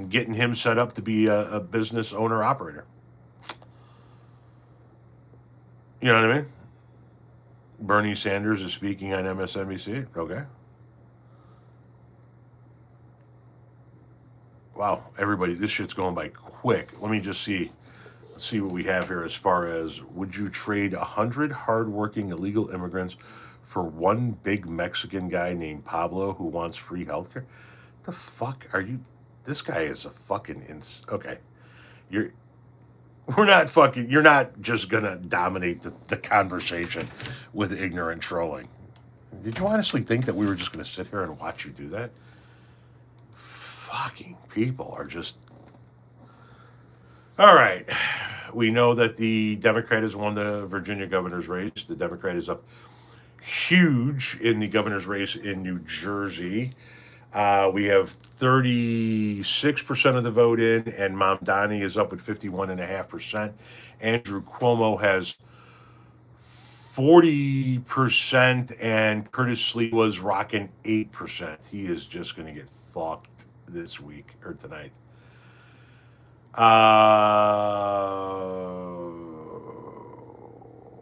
Speaker 1: getting him set up to be a business owner operator. You know what I mean? Bernie Sanders is speaking on MSNBC. Okay. Wow, everybody, this shit's going by quick. Let me just see what we have here as far as, would you trade 100 hardworking illegal immigrants for one big Mexican guy named Pablo who wants free healthcare? The fuck are you? This guy is a fucking okay. You're not just gonna dominate the conversation with ignorant trolling. Did you honestly think that we were just gonna sit here and watch you do that? Fucking people are just... All right. We know that the Democrat has won the Virginia governor's race. The Democrat is up huge in the governor's race in New Jersey. We have 36% of the vote in, and Mamdani is up at 51.5%. Andrew Cuomo has 40%, and Curtis Lee was rocking 8%. He is just going to get fucked this week or tonight.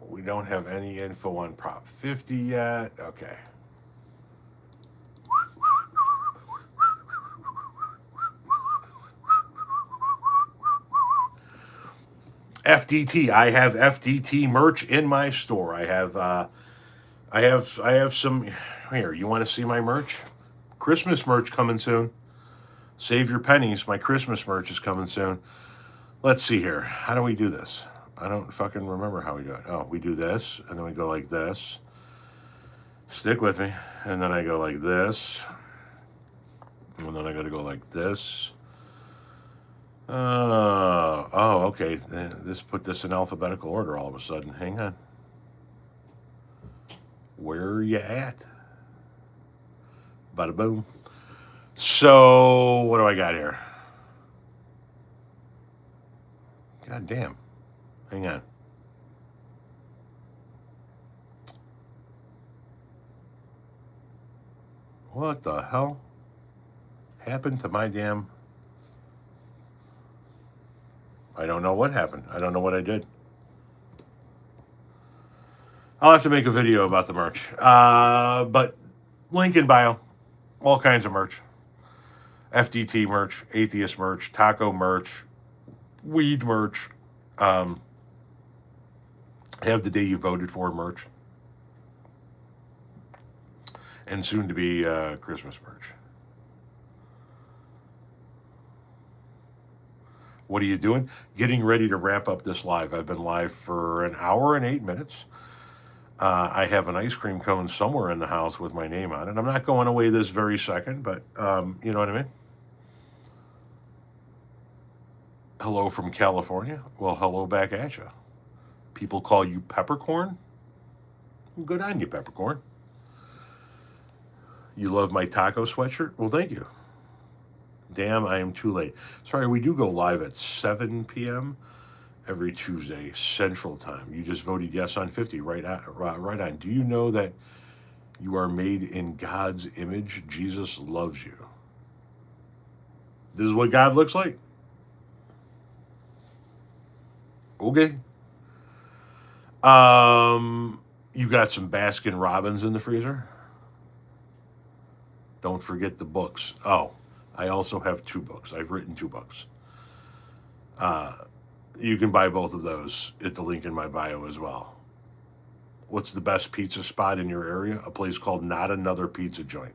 Speaker 1: We don't have any info on Prop 50 yet. Okay. FDT. I have FDT merch in my store. I have some here. You want to see my merch? Christmas merch coming soon. Save your pennies. My Christmas merch is coming soon. Let's see here. How do we do this? I don't fucking remember how we do it. Oh, we do this, and then we go like this. Stick with me. And then I go like this. And then I got to go like this. Okay. Put this in alphabetical order all of a sudden. Hang on. Where are you at? Bada boom. So, what do I got here? God damn. Hang on. What the hell happened to my damn... I don't know what happened. I don't know what I did. I'll have to make a video about the merch. But link in bio. All kinds of merch. FDT merch, atheist merch, taco merch, weed merch. Have the day you voted for merch. And soon to be Christmas merch. What are you doing? Getting ready to wrap up this live. I've been live for an hour and 8 minutes. I have an ice cream cone somewhere in the house with my name on it. I'm not going away this very second, but you know what I mean? Hello from California. Well, hello back at you. People call you peppercorn. Good on you, peppercorn. You love my taco sweatshirt? Well, thank you. Damn, I am too late. Sorry, we do go live at 7 p.m. every Tuesday Central Time. You just voted yes on 50, right on. Do you know that you are made in God's image? Jesus loves you. This is what God looks like? Okay. You got some Baskin Robbins in the freezer? Don't forget the books. Oh, I also have 2 books. I've written 2 books. You can buy both of those at the link in my bio as well. What's the best pizza spot in your area? A place called Not Another Pizza Joint.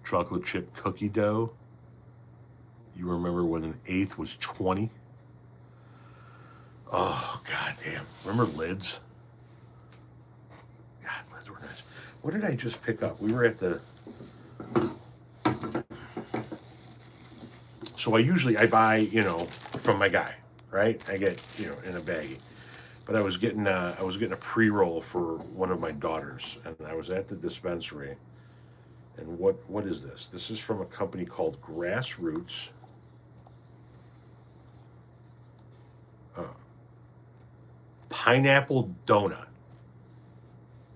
Speaker 1: Chocolate chip cookie dough. You remember when an eighth was 20? Oh, goddamn. Remember lids? God, lids were nice. What did I just pick up? We were at the... So I buy, from my guy, right? I get, in a baggie. But I was getting a pre-roll for one of my daughters, and I was at the dispensary. And what is this? This is from a company called Grassroots. Pineapple donut.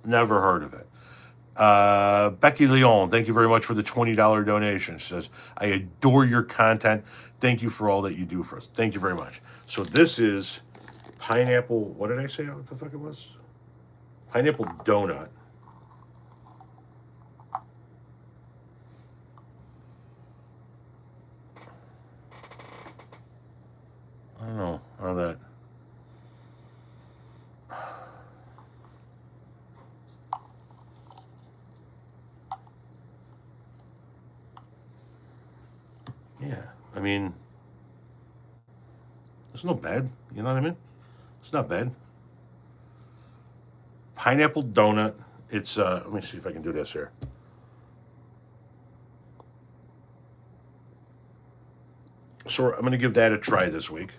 Speaker 1: Never heard of it. Becky Leon, thank you very much for the $20 donation. She says, I adore your content. Thank you for all that you do for us. Thank you very much. So this is pineapple, what did I say? What the fuck it was? Pineapple donut. I don't know how that... Yeah, I mean, it's no bad. You know what I mean? It's not bad. Pineapple donut. It's, let me see if I can do this here. So I'm going to give that a try this week.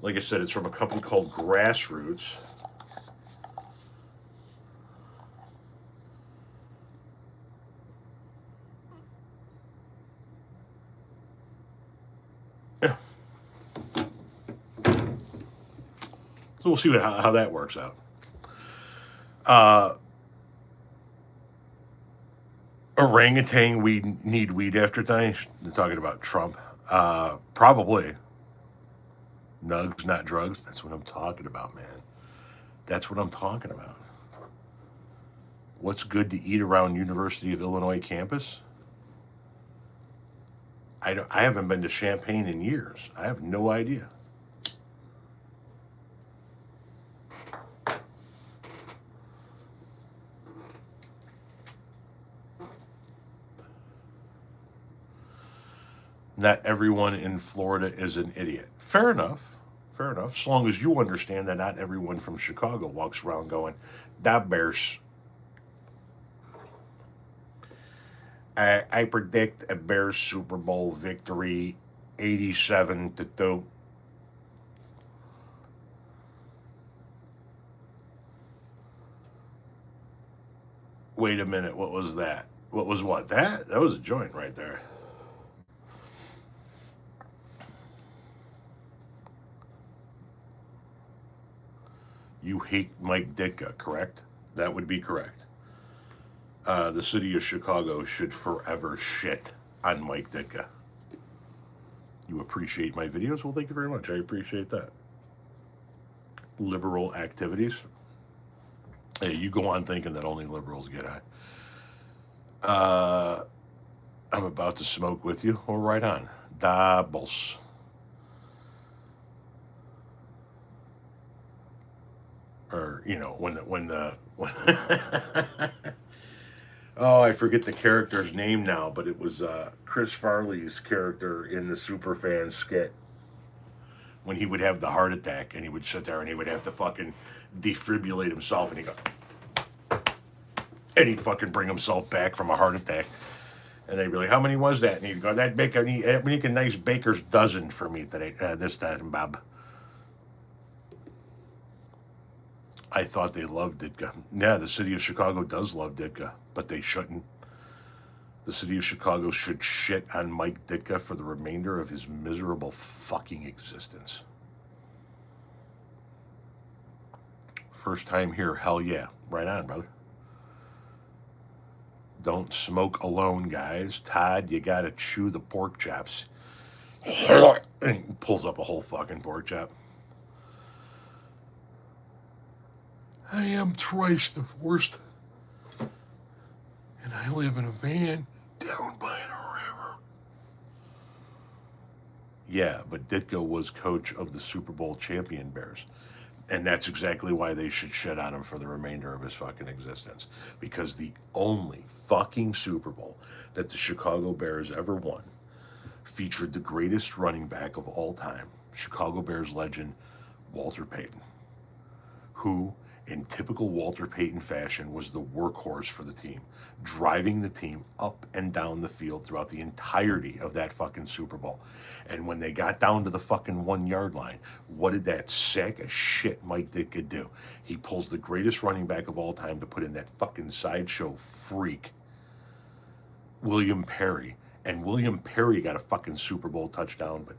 Speaker 1: Like I said, it's from a company called Grassroots. Yeah. So we'll see how that works out. Orangutan need weed after tonight. They're talking about Trump. Probably. Nugs, not drugs. That's what I'm talking about, man. That's what I'm talking about. What's good to eat around University of Illinois campus? I haven't been to Champaign in years. I have no idea. Not everyone in Florida is an idiot. Fair enough. Fair enough. As long as you understand that not everyone from Chicago walks around going, that Bears. I predict a Bears Super Bowl victory 87-2. Wait a minute. What was that? What was what? That was a joint right there. You hate Mike Ditka, correct? That would be correct. The city of Chicago should forever shit on Mike Ditka. You appreciate my videos? Well, thank you very much. I appreciate that. Liberal activities. Hey, you go on thinking that only liberals get high. I'm about to smoke with you. Well, right on. Doubles. or when oh, I forget the character's name now, but it was Chris Farley's character in the Superfan skit when he would have the heart attack and he would sit there and he would have to fucking defibrillate himself and he'd fucking bring himself back from a heart attack. And they'd be like, "How many was that?" And he'd go, "That make a nice baker's dozen for me today, this time, Bob." I thought they loved Ditka. Yeah, the city of Chicago does love Ditka, but they shouldn't. The city of Chicago should shit on Mike Ditka for the remainder of his miserable fucking existence. First time here, hell yeah. Right on, brother. Don't smoke alone, guys. Todd, you gotta chew the pork chops. And he pulls up a whole fucking pork chop. I am thrice divorced, and I live in a van down by the river. Yeah, but Ditka was coach of the Super Bowl champion Bears. And that's exactly why they should shit on him for the remainder of his fucking existence. Because the only fucking Super Bowl that the Chicago Bears ever won featured the greatest running back of all time, Chicago Bears legend Walter Payton, who, in typical Walter Payton fashion, was the workhorse for the team, driving the team up and down the field throughout the entirety of that fucking Super Bowl. And when they got down to the fucking 1 yard line, what did that sack of shit Mike Ditka do? He pulls the greatest running back of all time to put in that fucking sideshow freak, William Perry. And William Perry got a fucking Super Bowl touchdown, but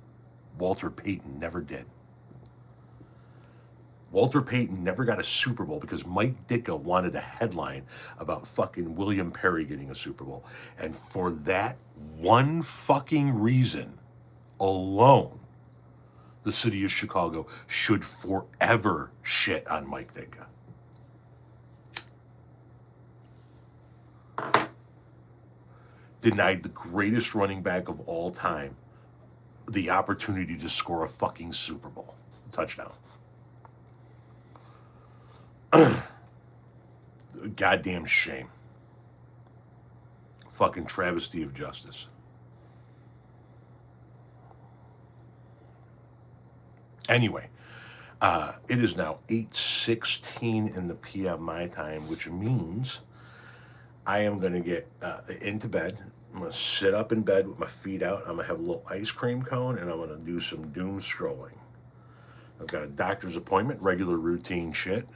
Speaker 1: Walter Payton never did. Walter Payton never got a Super Bowl because Mike Ditka wanted a headline about fucking William Perry getting a Super Bowl. And for that one fucking reason alone, the city of Chicago should forever shit on Mike Ditka. Denied the greatest running back of all time the opportunity to score a fucking Super Bowl touchdown. Goddamn shame. Fucking travesty of justice. Anyway, it is now 8:16 in the p.m. my time, which means I am going to get into bed. I'm going to sit up in bed with my feet out. I'm going to have a little ice cream cone, and I'm going to do some doom strolling. I've got a doctor's appointment, regular routine shit,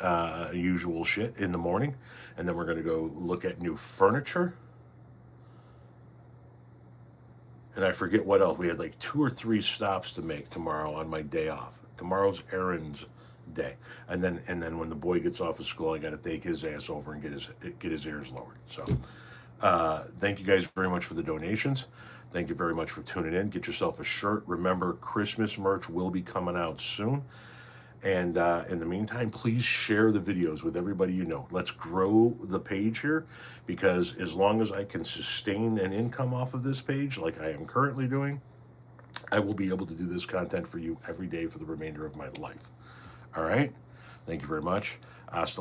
Speaker 1: usual shit in the morning. And then we're going to go look at new furniture. And I forget what else. We had like 2 or 3 stops to make tomorrow on my day off. Tomorrow's errands day. And then when the boy gets off of school, I got to take his ass over and get his ears lowered. So thank you guys very much for the donations. Thank you very much for tuning in. Get yourself a shirt. Remember, Christmas merch will be coming out soon. And in the meantime, please share the videos with everybody you know. Let's grow the page here, because as long as I can sustain an income off of this page, like I am currently doing, I will be able to do this content for you every day for the remainder of my life. All right? Thank you very much. Hasta